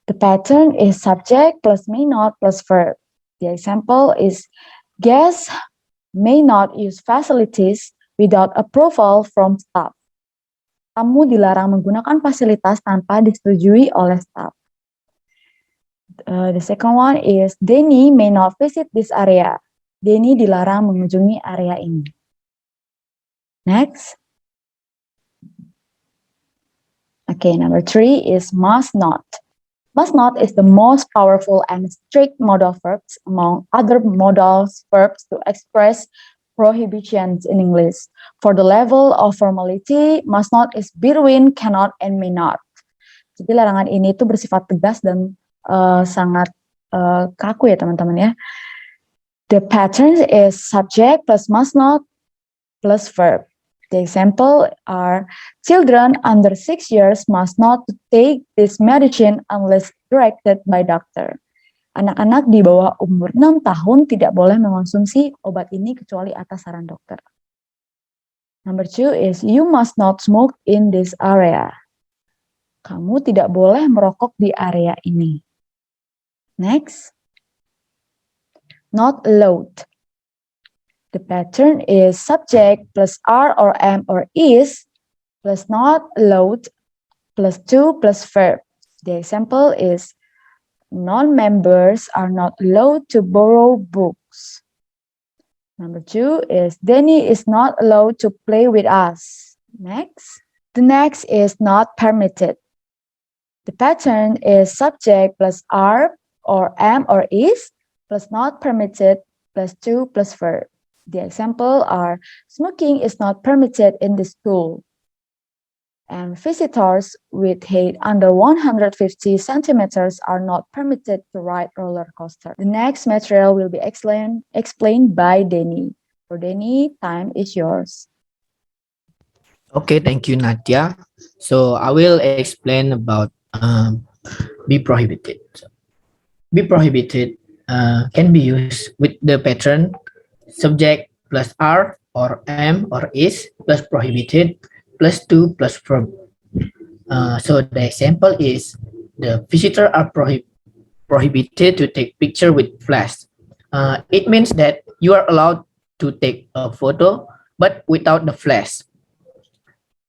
The pattern is subject plus may not plus verb. The example is guests may not use facilities without approval from staff. Tamu dilarang menggunakan fasilitas tanpa disetujui oleh staff. The second one is Denny may not visit this area. Denny dilarang mengunjungi area ini. Next. Okay, number 3 is must not. Must not is the most powerful and strict modal verbs among other modal verbs to express prohibitions in English. For the level of formality, must not is between cannot and may not. Jadi larangan ini tuh bersifat tegas dan sangat kaku ya teman-teman ya. The pattern is subject plus must not plus verb. The example are children under 6 years must not take this medicine unless directed by doctor. Anak-anak di bawah umur 6 tahun tidak boleh mengonsumsi obat ini kecuali atas saran dokter. Number 2 is you must not smoke in this area. Kamu tidak boleh merokok di area ini. Next. Not allowed. The pattern is subject plus are or am or is plus not allowed plus to plus verb. The example is non-members are not allowed to borrow books. Number 2 is Denny is not allowed to play with us. Next. The next is not permitted. The pattern is subject plus are or am or is plus not permitted plus to plus verb. The example are smoking is not permitted in the school. And visitors with height under 150 centimeters are not permitted to ride roller coaster. The next material will be explained by Denny. For Denny, time is yours. Okay, thank you, Nadia. So I will explain about be prohibited. Be prohibited can be used with the pattern subject plus are or am or is plus prohibited plus to plus verb. So the example is the visitor are prohibited to take picture with flash. It means that you are allowed to take a photo but without the flash.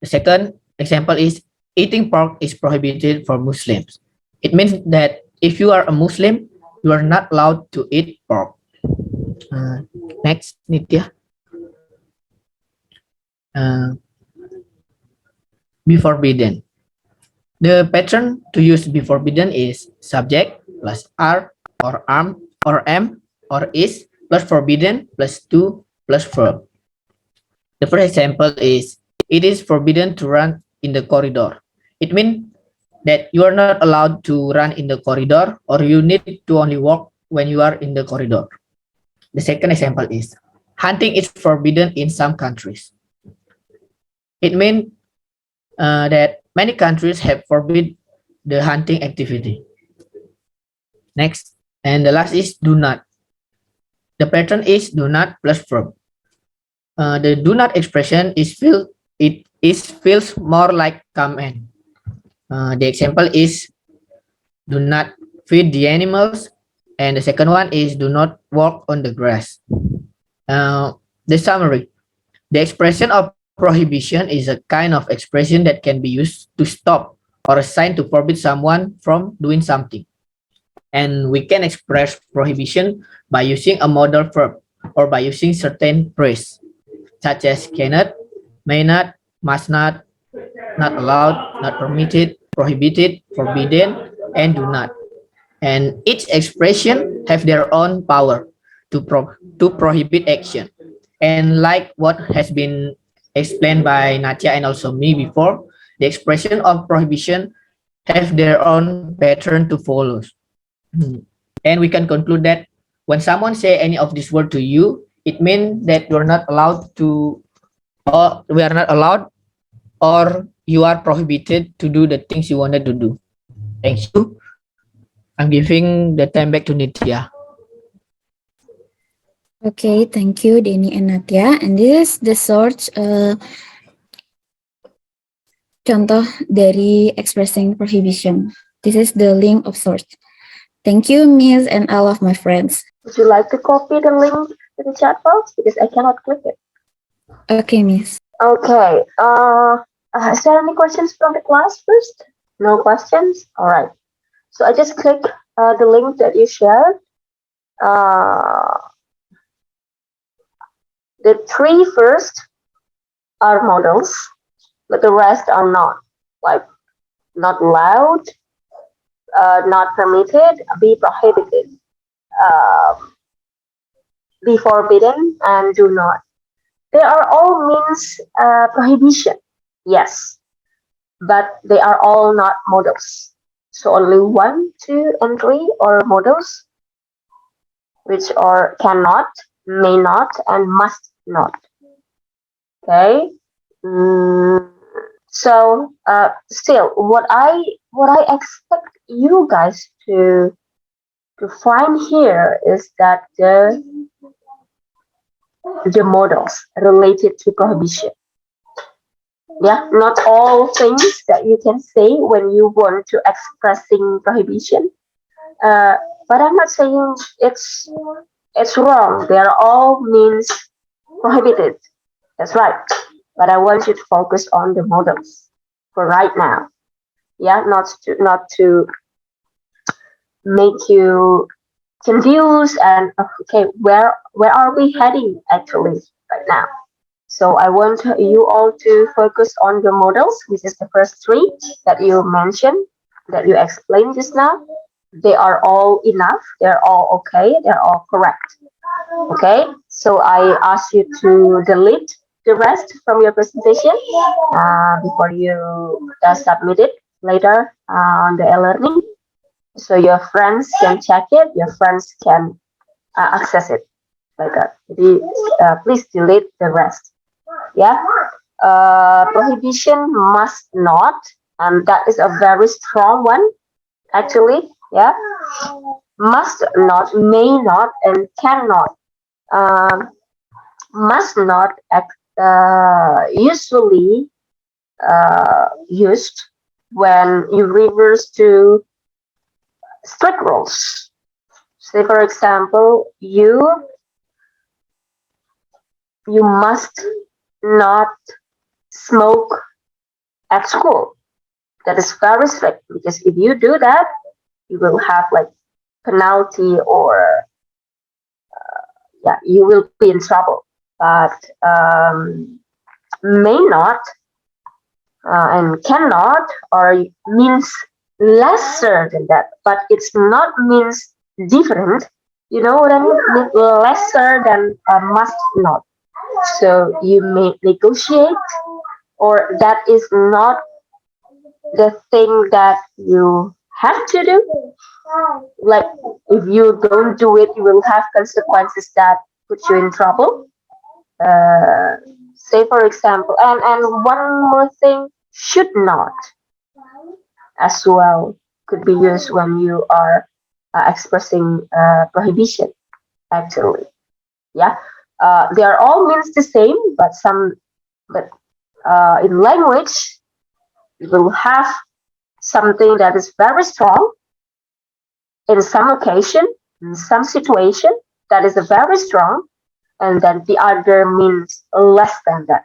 The second example is eating pork is prohibited for Muslims. It means that if you are a Muslim, you are not allowed to eat pork. Next, Nitya. Be forbidden. The pattern to use be forbidden is subject plus are or am or am or is plus forbidden plus to plus verb. The first example is it is forbidden to run in the corridor. It means that you are not allowed to run in the corridor or you need to only walk when you are in the corridor. The second example is hunting is forbidden in some countries. It means that many countries have forbid the hunting activity. Next, and the last is do not. The pattern is do not plus verb. The do not expression is feels more like command. The example is do not feed the animals, and the second one is do not walk on the grass. The summary: the expression of prohibition is a kind of expression that can be used to stop or a sign to forbid someone from doing something. And we can express prohibition by using a modal verb or by using certain phrase such as cannot, may not, must not allowed, not permitted, prohibited, forbidden, and do not. And each expression have their own power to prohibit action. And like what has been explained by Natya and also me before, the expression of prohibition have their own pattern to follow. And we can conclude that when someone say any of this word to you, it means that you're not allowed to, or we are not allowed, or you are prohibited to do the things you wanted to do. Thank you. I'm giving the time back to Nitya. Okay, thank you, Denny and Natya. And this is the short contoh dari expressing prohibition. This is the link of source. Thank you, Miss, and all of my friends. Would you like to copy the link to the chat box? Because I cannot click it. Okay, Miss. Okay. Is there any questions from the class first? No questions? All right. So I just click the link that you shared. The three first are models, but the rest are not. Like not allowed, not permitted, be prohibited, be forbidden, and do not. They are all means prohibition, yes, but they are all not models. So only 1, 2, and 3 are models, which are cannot, may not, and must not. Okay. So still, what I expect you guys to find here is that the models related to prohibition. Yeah, not all things that you can say when you want to expressing prohibition. But I'm not saying it's wrong. They are all means prohibited. That's right. But I want you to focus on the models for right now. Yeah, not to make you confused and okay, where are we heading actually right now? So I want you all to focus on the models, which is the first three that you mentioned, that you explained just now. They are all enough. They're all okay. They're all correct. Okay. So I ask you to delete the rest from your presentation before you submit it later on the e-learning. So your friends can check it. Your friends can access it later. Please delete the rest. Yeah, prohibition must not, and that is a very strong one actually. Yeah, must not, may not, and cannot. Must not usually used when you reverse to strict rules. Say for example, you must not smoke at school. That is very strict because if you do that, you will have like penalty or yeah, you will be in trouble. But may not and cannot or means lesser than that, but it's not means different. You know what I mean? Mean lesser than must not. So you may negotiate, or that is not the thing that you have to do. Like if you don't do it, you will have consequences that put you in trouble. Uh, say for example, and one more thing, should not as well could be used when you are expressing prohibition. Actually, yeah, they are all means the same, but in language you will have something that is very strong in some occasion, in some situation that is very strong, and then the other means less than that.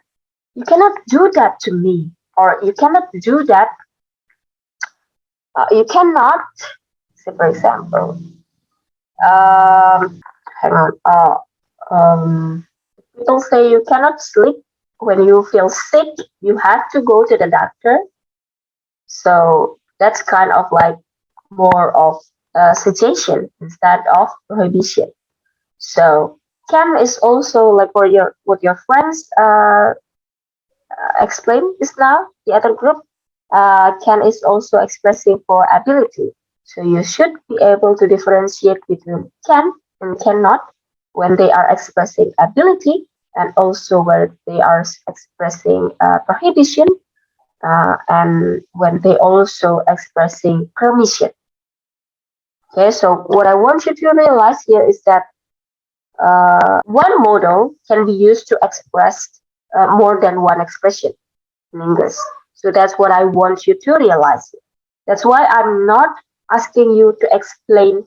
You cannot do that to me, or you cannot do that. You cannot, say for example, hang on. People say you cannot sleep when you feel sick. You have to go to the doctor. So that's kind of like more of a suggestion instead of prohibition. So can is also like what your friends explained just now. The other group can is also expressing for ability. So you should be able to differentiate between can and cannot when they are expressing ability, and also where they are expressing prohibition, and when they also expressing permission. Okay, so what I want you to realize here is that one model can be used to express more than one expression in English. So that's what I want you to realize. That's why I'm not asking you to explain.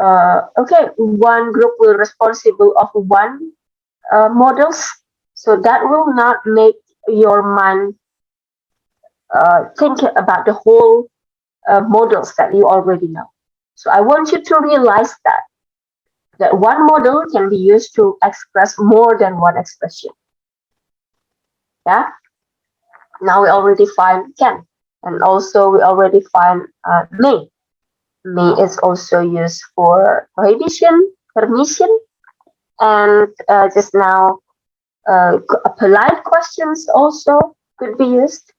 Okay, one group will responsible of one models, so that will not make your mind think about the whole models that you already know. So I want you to realize that one model can be used to express more than one expression. Yeah. Now we already find can, and also we already find may. May is also used for prohibition, permission, and just now polite questions also could be used.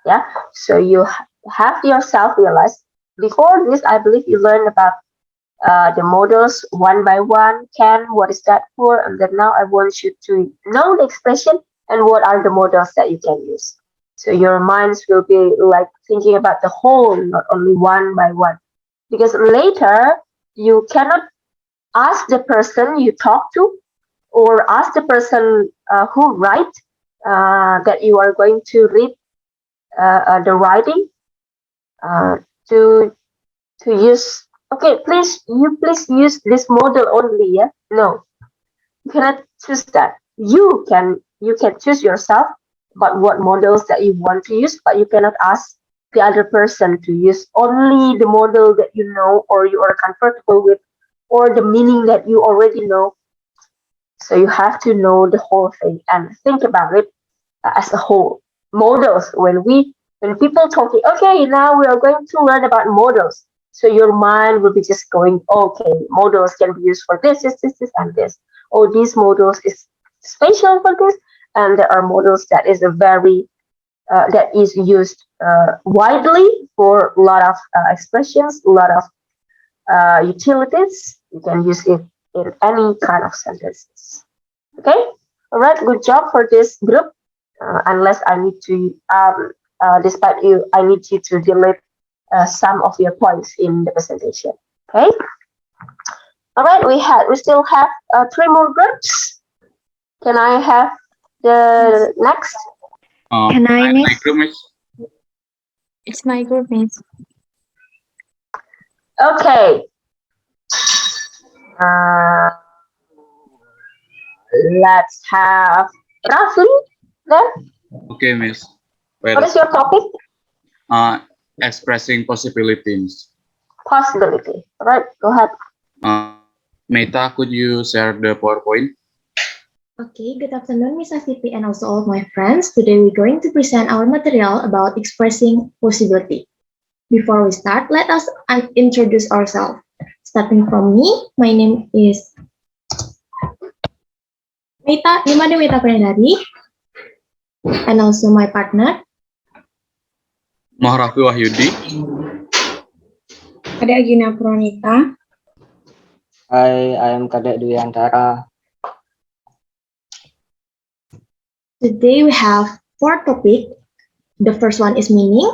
Yeah. So you have yourself realized. Before this, I believe you learned about the models one by one. Can, what is that for? And then now I want you to know the expression and what are the models that you can use. So your minds will be like thinking about the whole, not only one by one. Because later you cannot ask the person you talk to or ask the person who write that you are going to read the writing uh, to use. Okay, please use this model only. Yeah, no, you cannot choose that. You can choose yourself about what models that you want to use, but you cannot ask the other person to use only the model that you know or you are comfortable with, or the meaning that you already know. So you have to know the whole thing and think about it as a whole. Models, when people talking, okay, now we are going to learn about models. So your mind will be just going, okay, models can be used for this, and this. Oh, these models is special for this, and there are models that is a very that is used widely for a lot of expressions, a lot of utilities. You can use it in any kind of sentences. Okay, all right, good job for this group. Unless I need to, despite you, I need you to delete some of your points in the presentation. Okay. All right, we still have three more groups. Can I have the next? Can I, Miss? Miss? It's my group, Miss. Okay. Let's have Rafli then. Okay, Miss. What is your topic? Expressing possibilities. Possibility. All right, go ahead. Meta, could you share the PowerPoint? Okay, good afternoon, Miss Astiti, and also all of my friends. Today we're going to present our material about expressing possibility. Before we start, let us introduce ourselves. Starting from me, my name is Nimade Meta Prendadi, and also my partner, Mahrafi Wahyudi. Kadek Agina Pronita. Hi, I am Kadek Dwi Antara. Today we have 4 topics. The first one is meaning.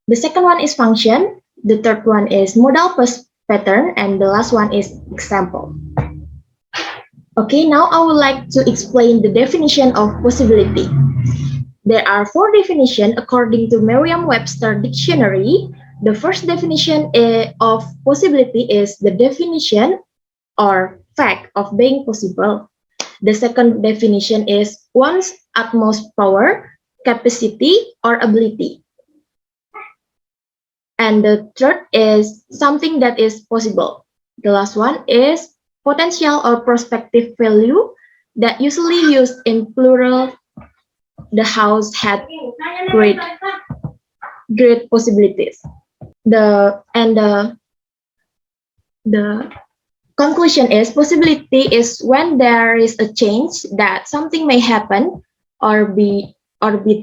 The second one is function. The third one is modal plus pattern. And the last one is example. Okay, now I would like to explain the definition of possibility. There are 4 definitions according to Merriam-Webster dictionary. The first definition of possibility is the definition or fact of being possible. The second definition is one's utmost power, capacity, or ability. And the third is something that is possible. The last one is potential or prospective value that usually used in plural. The house had great possibilities. The conclusion is possibility is when there is a change that something may happen or be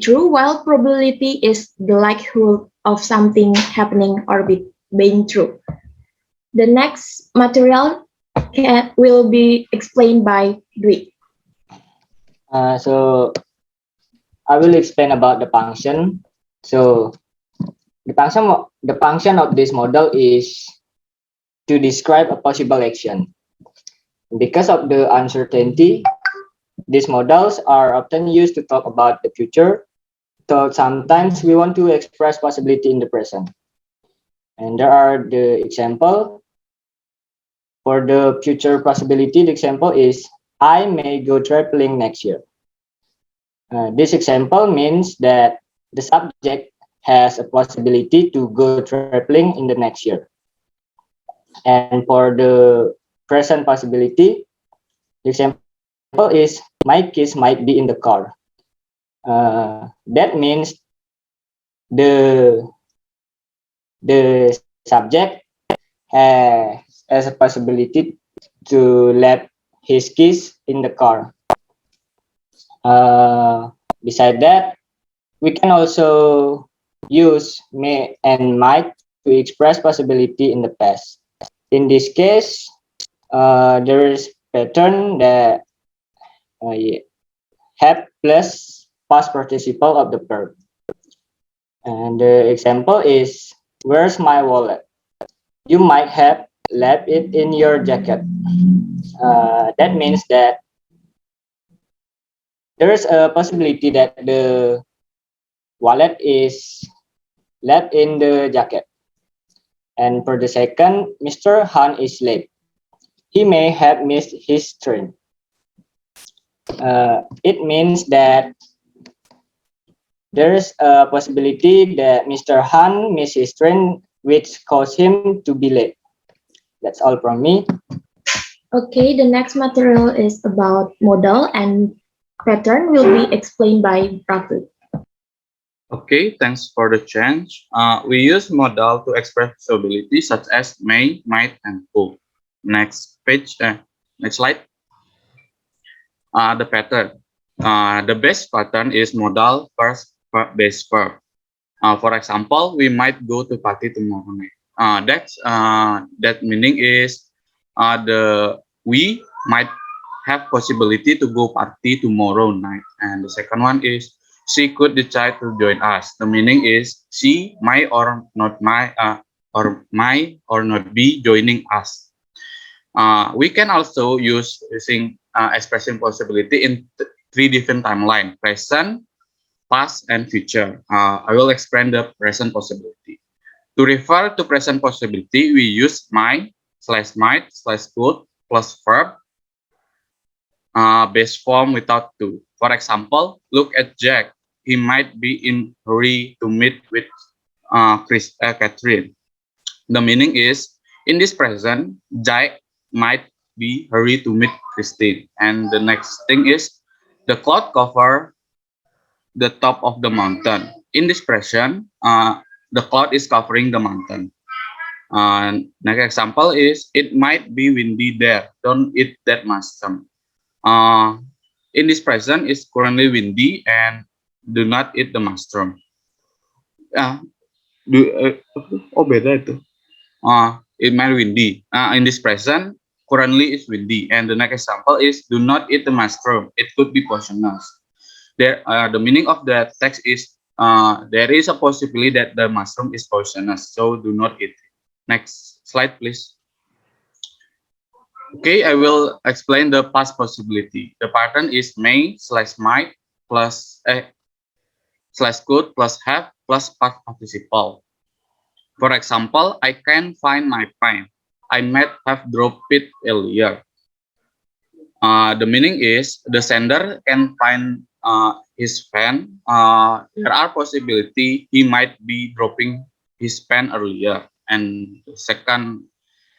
true, while probability is the likelihood of something happening or being true. The next material will be explained by Dwi. So I will explain about the function. So the function of this model is to describe a possible action. Because of the uncertainty, these models are often used to talk about the future, so sometimes we want to express possibility in the present. And there are the example. For the future possibility, the example is, I may go traveling next year. This example means that the subject has a possibility to go traveling in the next year. And for the present possibility, the example is, my kids might be in the car. That means the subject has a possibility to let his kids in the car. Beside that, we can also use may and might to express possibility in the past. In this case, there is pattern that have plus past participle of the verb. And the example is, where's my wallet? You might have left it in your jacket. That means that there is a possibility that the wallet is left in the jacket. And for the second, Mr. Han is late. He may have missed his train. It means that there is a possibility that Mr. Han missed his train, which caused him to be late. That's all from me. Okay, the next material is about modal and pattern will be explained by Ratu. Okay, thanks for the change. We use modal to express possibility such as may, might, and could. Next page, next slide. The pattern. The base pattern is modal first base verb. For example, we might go to party tomorrow night. That meaning is we might have possibility to go party tomorrow night. And the second one is she could decide to join us. The meaning is she might or not be joining us. We can also using expression possibility in 3 different timeline: present, past, and future. I will explain the present possibility. To refer to present possibility, we use might/could plus verb base form without to. For example, look at Jack. he might be in hurry to meet with Catherine. The meaning is, in this present, Jack might be hurry to meet Christine. And the next thing is, the cloud cover the top of the mountain. In this present, the cloud is covering the mountain. Next example is, it might be windy there. Don't eat that mushroom. In this present, it's currently windy and do not eat the mushroom. Beda itu. It might windy. In this present, currently it's windy. And the next example is, do not eat the mushroom. It could be poisonous. The meaning of the text is, there is a possibility that the mushroom is poisonous, so do not eat it. Next slide, please. Okay, I will explain the past possibility. The pattern is may / might plus / could plus have plus past participle. For example, I can find my pen. I might have dropped it earlier. The meaning is, the sender can find his pen. There are possibility he might be dropping his pen earlier. And the second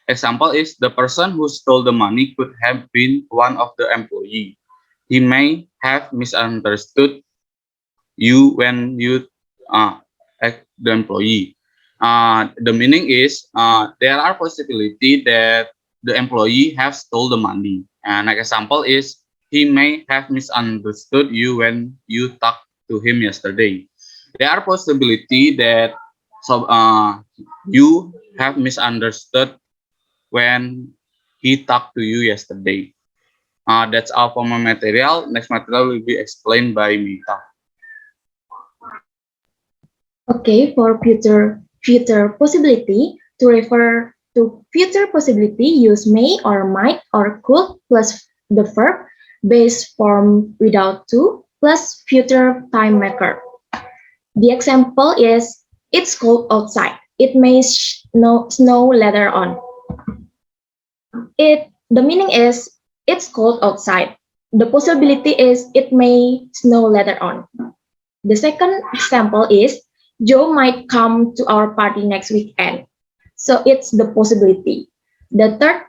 example is, the person who stole the money could have been one of the employee. He may have misunderstood you when you act the employee. The meaning is, there are possibility that the employee have stole the money. And an example is, he may have misunderstood you when you talked to him yesterday. There are possibility that you have misunderstood when he talked to you yesterday. That's all for my material. Next material will be explained by Mita. Okay, for future possibility, to refer to future possibility, use may or might or could plus the verb base form without to plus future time maker. The example is, it's cold outside. It may snow later on. The meaning is, it's cold outside. The possibility is, it may snow later on. The second example is, Joe might come to our party next weekend. So it's the possibility. The third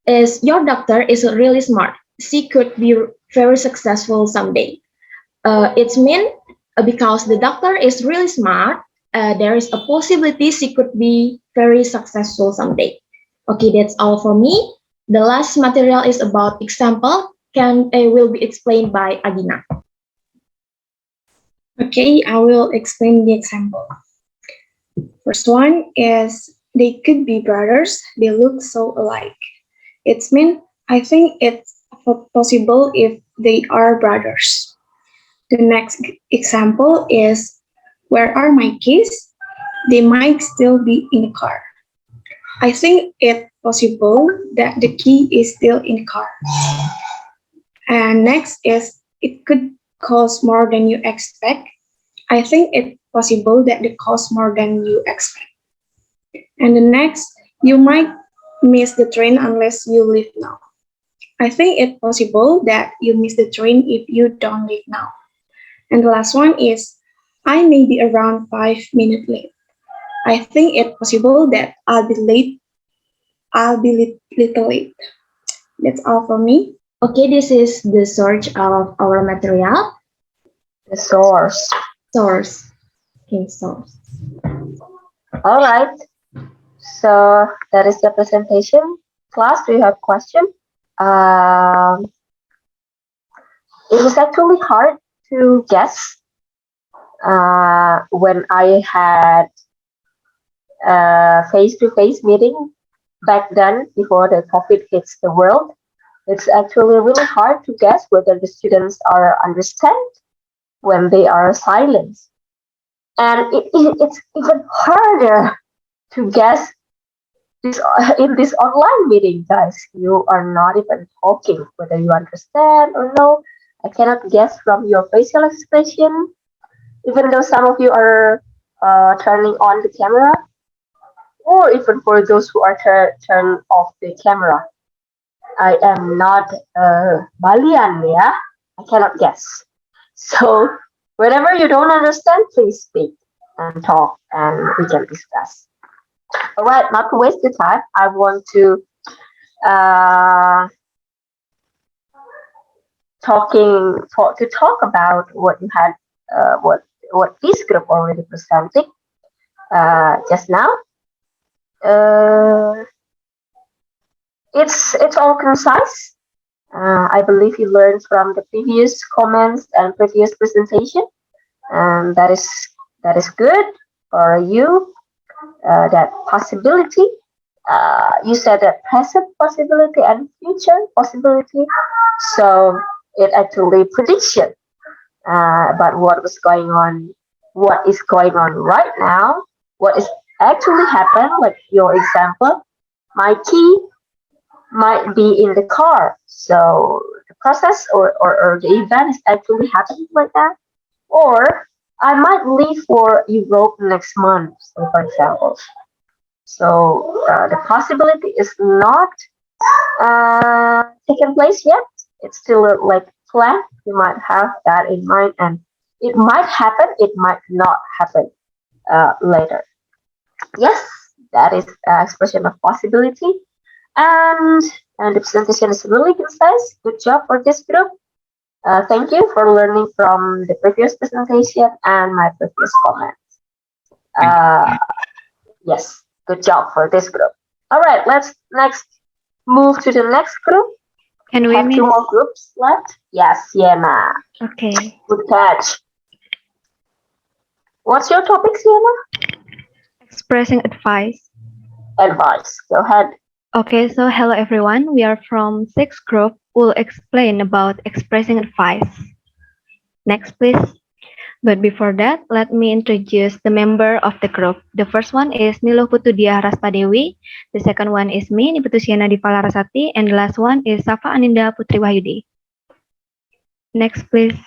is, your doctor is really smart. She could be very successful someday. It's mean, because the doctor is really smart, there is a possibility she could be very successful someday. Okay, that's all for me. The last material is about example. Will be explained by Agina. Okay, I will explain the example. First one is, they could be brothers. They look so alike. It's mean, I think it's possible if they are brothers. The next example is, where are my keys? They might still be in the car. I think it's possible that the key is still in the car. And next is, it could cost more than you expect. I think it's possible that it costs more than you expect. And the next, you might miss the train unless you leave now. I think it's possible that you miss the train if you don't leave now. And the last one is, I may be around 5 minutes late. I think it's possible that I'll be late. I'll be little late. That's all for me. Okay, this is the source of our material. The source. Source. Okay, source. All right. So that is the presentation. Class, do you have question? It was actually hard to guess when I had a face-to-face meeting back then before the COVID hits the world. It's actually really hard to guess whether the students are understand when they are silent. And it's even harder to guess this in this online meeting, guys. You are not even talking whether you understand or no. I cannot guess from your facial expression, even though some of you are turning on the camera, or even for those who are turn off the camera. I am not Balian, yeah. I cannot guess. So Whenever you don't understand, please speak and talk and we can discuss. All right, not to waste the time, I want to uh, talk about what you had what this group already presented just now. Uh, it's all concise. I believe you learned from the previous comments and previous presentation, and that is good for you. That possibility. You said that present possibility and future possibility. So it actually prediction about what is going on right now, what is actually happened. Like your example, my key might be in the car. So the process or the event is actually happening right now. Or I might leave for Europe next month, so for example. So the possibility is not taken place yet. It's still like planned. You might have that in mind, and it might happen. It might not happen later. Yes, that is expression of possibility, and the presentation is really concise. Good job for this group. Thank you for learning from the previous presentation and my previous comments. Uh, yes, good job for this group. All right, let's next move to the next group. Can we Have two more groups left? Yes, Sienna. Okay. Good catch. What's your topic, Sienna? Expressing advice. Advice. Go ahead. Okay, so hello everyone. We are from sixth group. We'll explain about expressing advice. Next, please. But before that, let me introduce the member of the group. The first one is Niluh Putudiah Raspadewi. The second one is me, Niputusiana Divalarasati. And the last one is Safa Aninda Putri Wahyudi. Next, please.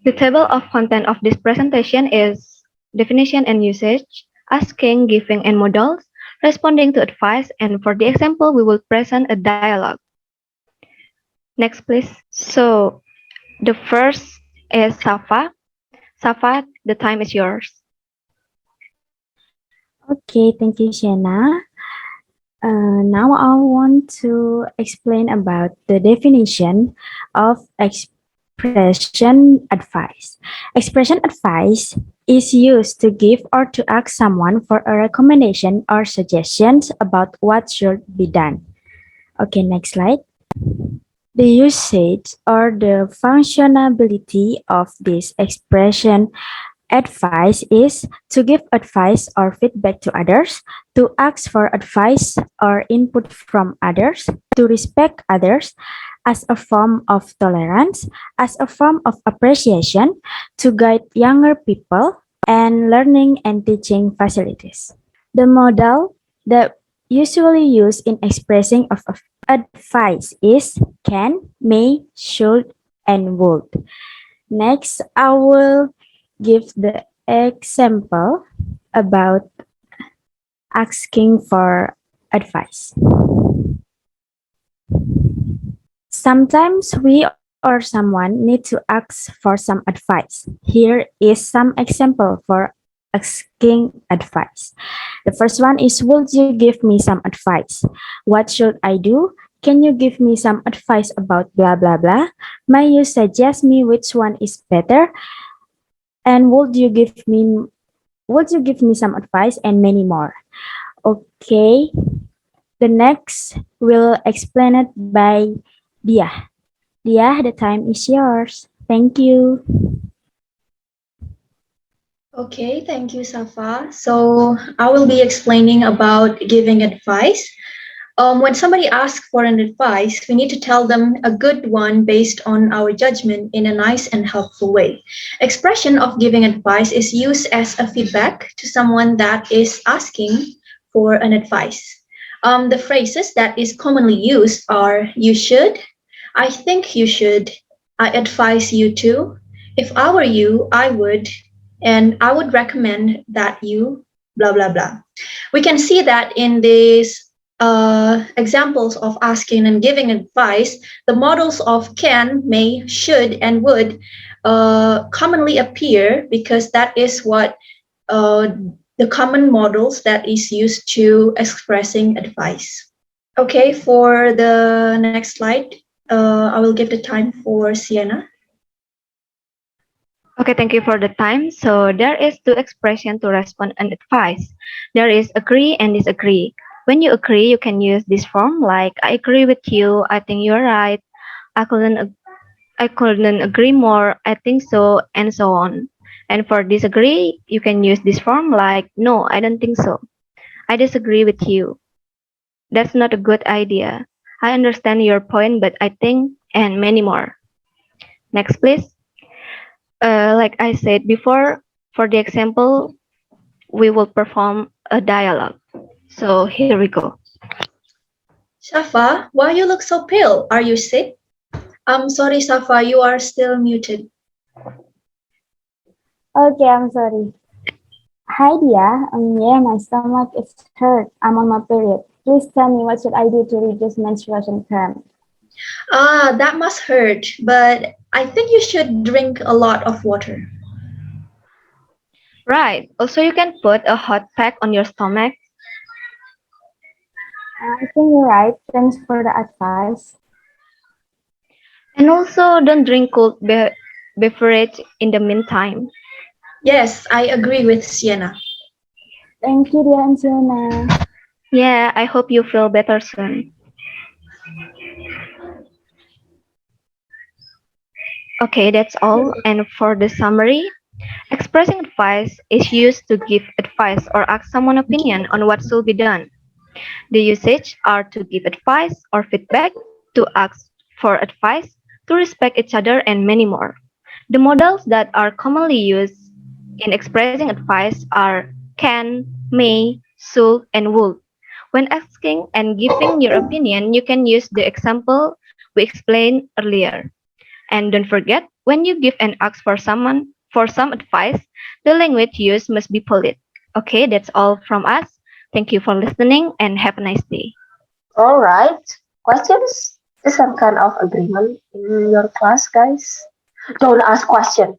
The table of content of this presentation is definition and usage, asking, giving, and modals, responding to advice, and for the example, we will present a dialogue. Next, please. So, the first is Safa. Safa, the time is yours. Okay, thank you, Shena. Now I want to explain about the definition of expression advice. Expression advice is used to give or to ask someone for a recommendation or suggestions about what should be done. Okay, next slide. The usage or the functionality of this expression advice is to give advice or feedback to others, to ask for advice or input from others, to respect others as a form of tolerance, as a form of appreciation, to guide younger people, and learning and teaching facilities. The modal that usually used in expressing of advice is can, may, should, and would. Next, I will give the example about asking for advice. Sometimes we or someone need to ask for some advice. Here is some example for asking advice. The first one is, would you give me some advice? What should I do? Can you give me some advice about blah blah blah? May you suggest me which one is better? And would you give me some advice, and many more. Okay, the next will explain it by Dia. Dia, the time is yours. Thank you. Okay, thank you, Safa. So I will be explaining about giving advice. When somebody asks for an advice, we need to tell them a good one based on our judgment in a nice and helpful way. Expression of giving advice is used as a feedback to someone that is asking for an advice. The phrases that is commonly used are you should, I think you should, I advise you to, if I were you, I would, and I would recommend that you, blah, blah, blah. We can see that in this examples of asking and giving advice, the models of can, may, should, and would commonly appear because that is what the common models that is used to expressing advice. Okay, for the next slide, I will give the time for Sienna. Okay, thank you for the time. So there is two expression to respond and advise. There is agree and disagree. When you agree, you can use this form like I agree with you, I think you're right, I couldn't agree more, I think so, and so on. And for disagree, you can use this form like no, I don't think so. I disagree with you. That's not a good idea. I understand your point, but I think, and many more. Next, please. Like I said before, for the example, we will perform a dialogue. So here we go. Safa, why you look so pale? Are you sick? I'm sorry, Safa, you are still muted. Okay, I'm sorry. Hi, Dia. Yeah, my stomach is hurt. I'm on my period. Please tell me what should I do to reduce menstruation cramp? Ah, that must hurt, but I think you should drink a lot of water. Right. Also, you can put a hot pack on your stomach. I think you're right. Thanks for the advice. And also, don't drink cold beverage in the meantime. Yes, I agree with Sienna. Thank you, Dia and Sienna. Yeah, I hope you feel better soon. Okay, that's all. And for the summary, expressing advice is used to give advice or ask someone opinion on what should be done. The usage are to give advice or feedback, to ask for advice, to respect each other, and many more. The models that are commonly used in expressing advice are can, may, should, and would. When asking and giving your opinion, you can use the example we explained earlier. And don't forget, when you give and ask for some advice, the language used must be polite. Okay, that's all from us. Thank you for listening and have a nice day. All right. Questions? Is some kind of agreement in your class, guys? Don't ask question.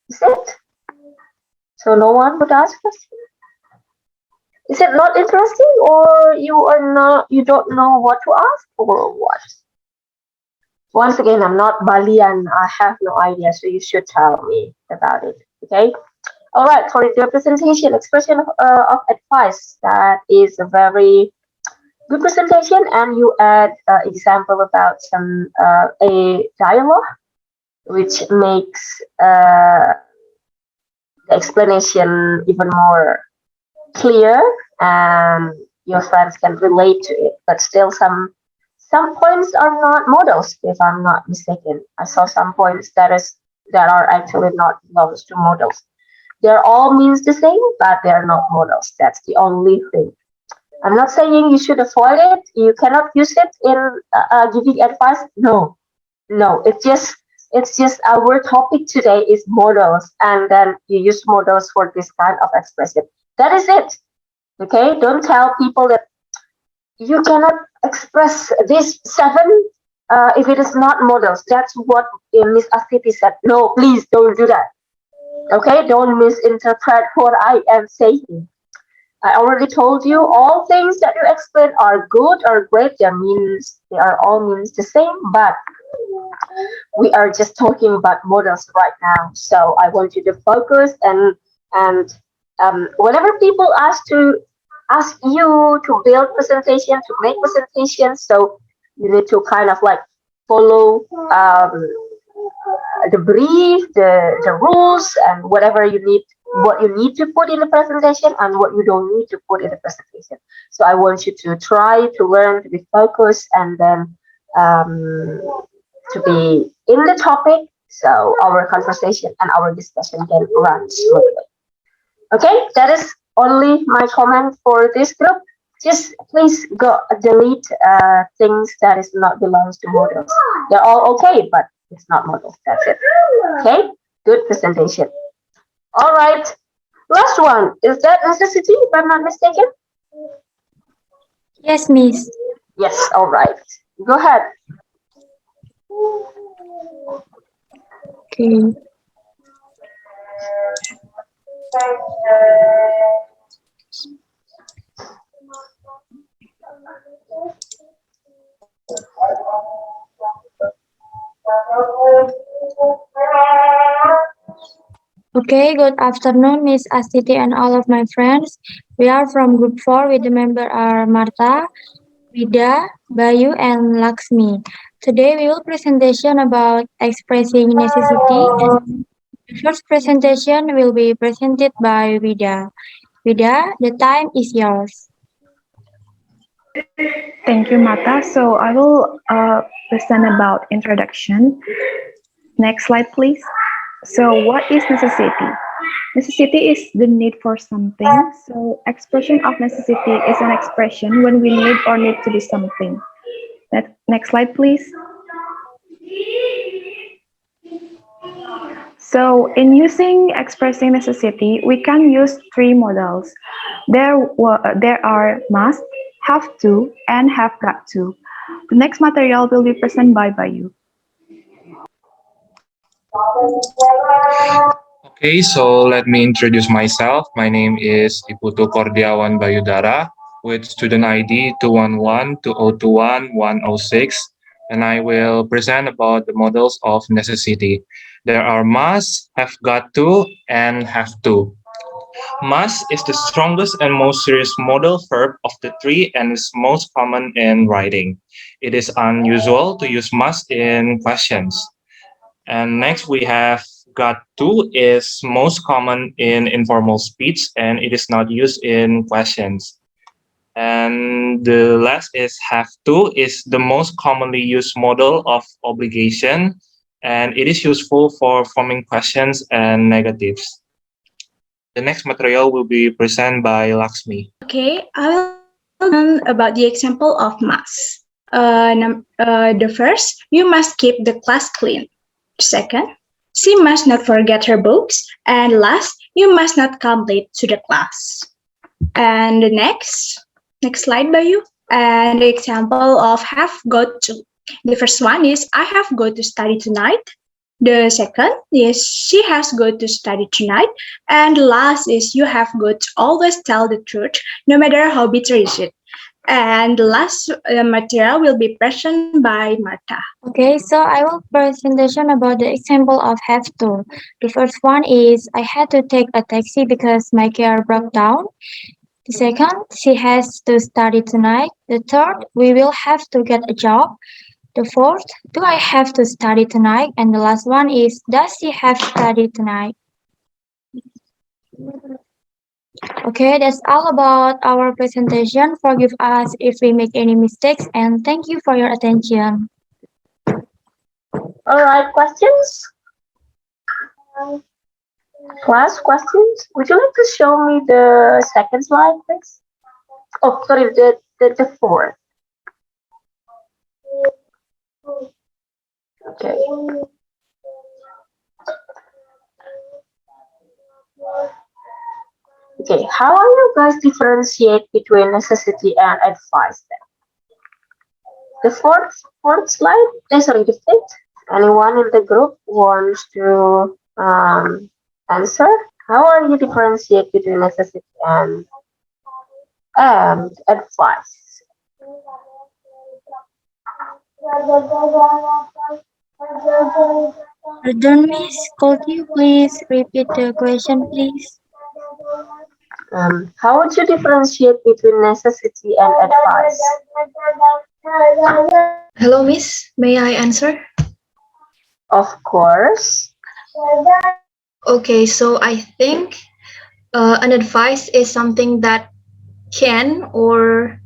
Is it? So no one would ask question? Is it not interesting, or you don't know what to ask, or what? Once again, I'm not Balian. I have no idea, so you should tell me about it. Okay. All right. For the presentation, expression of advice. That is a very good presentation, and you add example about some a dialogue, which makes the explanation even more clear, and your friends can relate to it. But still, some points are not models, if I'm not mistaken. I saw some points that are actually not belongs to models. They're all means the same, but they're not models. That's the only thing. I'm not saying you should avoid it. You cannot use it in giving advice. No, no. It's just our topic today is models, and then you use models for this kind of expression. That is it. Okay. Don't tell people that you cannot express this seven if it is not models. That's what Miss Astiti said. No, please don't do that. Okay. Don't misinterpret what I am saying. I already told you all things that you explain are good or great. They are all means the same, but we are just talking about models right now. So I want you to focus and whenever people ask you to build presentation, to make presentations, so you need to kind of like follow the brief, the rules, and whatever you need, what you need to put in the presentation and what you don't need to put in the presentation. So I want you to try to learn to be focused, and then to be in the topic, so our conversation and our discussion can run smoothly. Okay, that is only my comment for this group. Just please go delete things that is not belongs to models. They're all okay, but it's not models. That's it. Okay, good presentation. All right, last one. Is that necessity, if I'm not mistaken? Yes, Miss. Yes, all right. Go ahead. Okay. Okay, good afternoon, Miss Astiti and all of my friends. We are from Group 4 with the member are Martha, Vida, Bayu, and Lakshmi. Today we will presentation about expressing necessity. The first presentation will be presented by Vida. Vida, the time is yours. Thank you, Mata. So I will present about introduction. Next slide, please. So what is necessity? Necessity is the need for something. So expression of necessity is an expression when we need or need to do something. Next slide, please. So in using expressing necessity, we can use three modals. There are must, have to, and have got to. The next material will be presented by Bayu. Okay, so let me introduce myself. My name is Iputu Kordiawan Bayudara with student ID 211-2021-106, and I will present about the models of necessity. There are must, have got to, and have to. Must is the strongest and most serious modal verb of the three and is most common in writing. It is unusual to use must in questions. And next we have got to is most common in informal speech and it is not used in questions. And the last is have to is the most commonly used modal of obligation and it is useful for forming questions and negatives. The next material will be presented by Lakshmi. Okay, I will learn about the example of must. The first, you must keep the class clean. Second, she must not forget her books. And last, you must not come late to the class. And the next slide, Bayu. And the example of have got to. The first one is I have got to study tonight. The second is she has got to study tonight. And the last is you have got to always tell the truth, no matter how bitter is it. And the last material will be presented by Martha. Okay, so I will presentation about the example of have to. The first one is I had to take a taxi because my car broke down. The second, she has to study tonight. The third, we will have to get a job. The fourth, do I have to study tonight? And the last one is, does she have to study tonight? Okay, that's all about our presentation. Forgive us if we make any mistakes and thank you for your attention. All right, questions? Class questions? Would you like to show me the second slide, please? Oh, sorry, the fourth. Okay. Okay, how are you guys differentiate between necessity and advice then? The fourth slide? Sorry, the fifth. Anyone in the group wants to answer? How are you differentiate between necessity and advice? Pardon, Miss, could you please repeat the question, please? How would you differentiate between necessity and advice? Hello, Miss. May I answer? Of course. Okay, so I think an advice is something that can or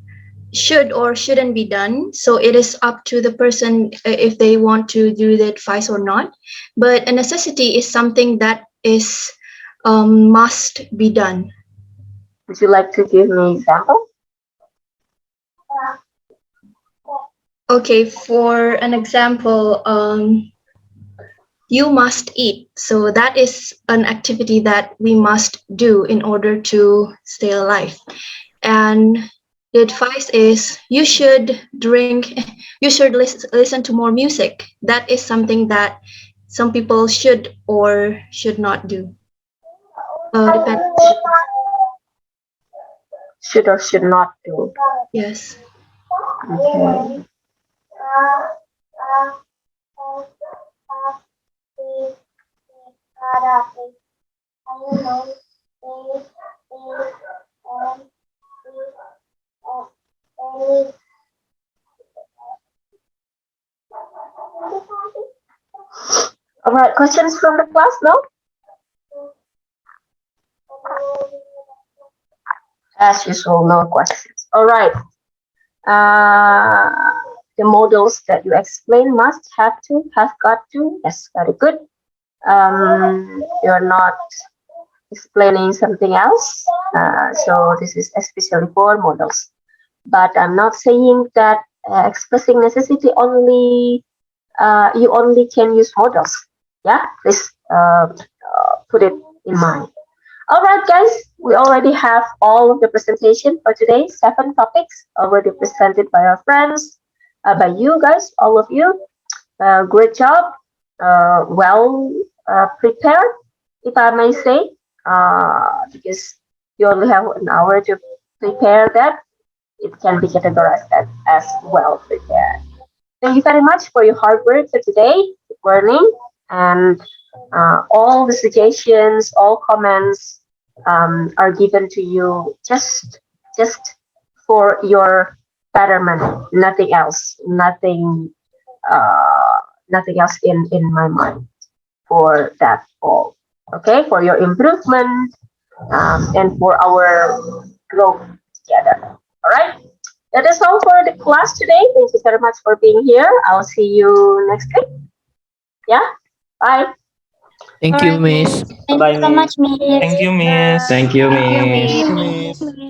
shouldn't be done. So it is up to the person if they want to do the advice or not. But a necessity is something that is must be done. Would you like to give me an example? Okay, for an example, you must eat. So that is an activity that we must do in order to stay alive. And The advice is you should listen to more music. That is something that some people should or should not do. Depends. Should or should not do. Yes. Okay. All right, questions from the class now? As usual, no questions. All right. The models that you explain must, have to, have got to. Yes, very good. You're not explaining something else. So this is especially for models. But I'm not saying that expressing necessity only, you only can use models. Yeah, please put it in mind. All right, guys, we already have all of the presentation for today. 7 topics already presented by our friends, by you guys, all of you. Great job. Well prepared, if I may say, because you only have an hour to prepare that. It can be categorized as well prepared. Thank you very much for your hard work for today, learning, and all the suggestions, all comments are given to you just for your betterment, nothing else, nothing else in my mind for that all. Okay, for your improvement and for our growth together. All right. That is all for the class today. Thank you very much for being here. I'll see you next week. Yeah. Bye. Thank you, Miss. Thank you so much, Miss. Thank you, Miss. Thank you, Thank you, Miss. Miss. Thank you, Miss.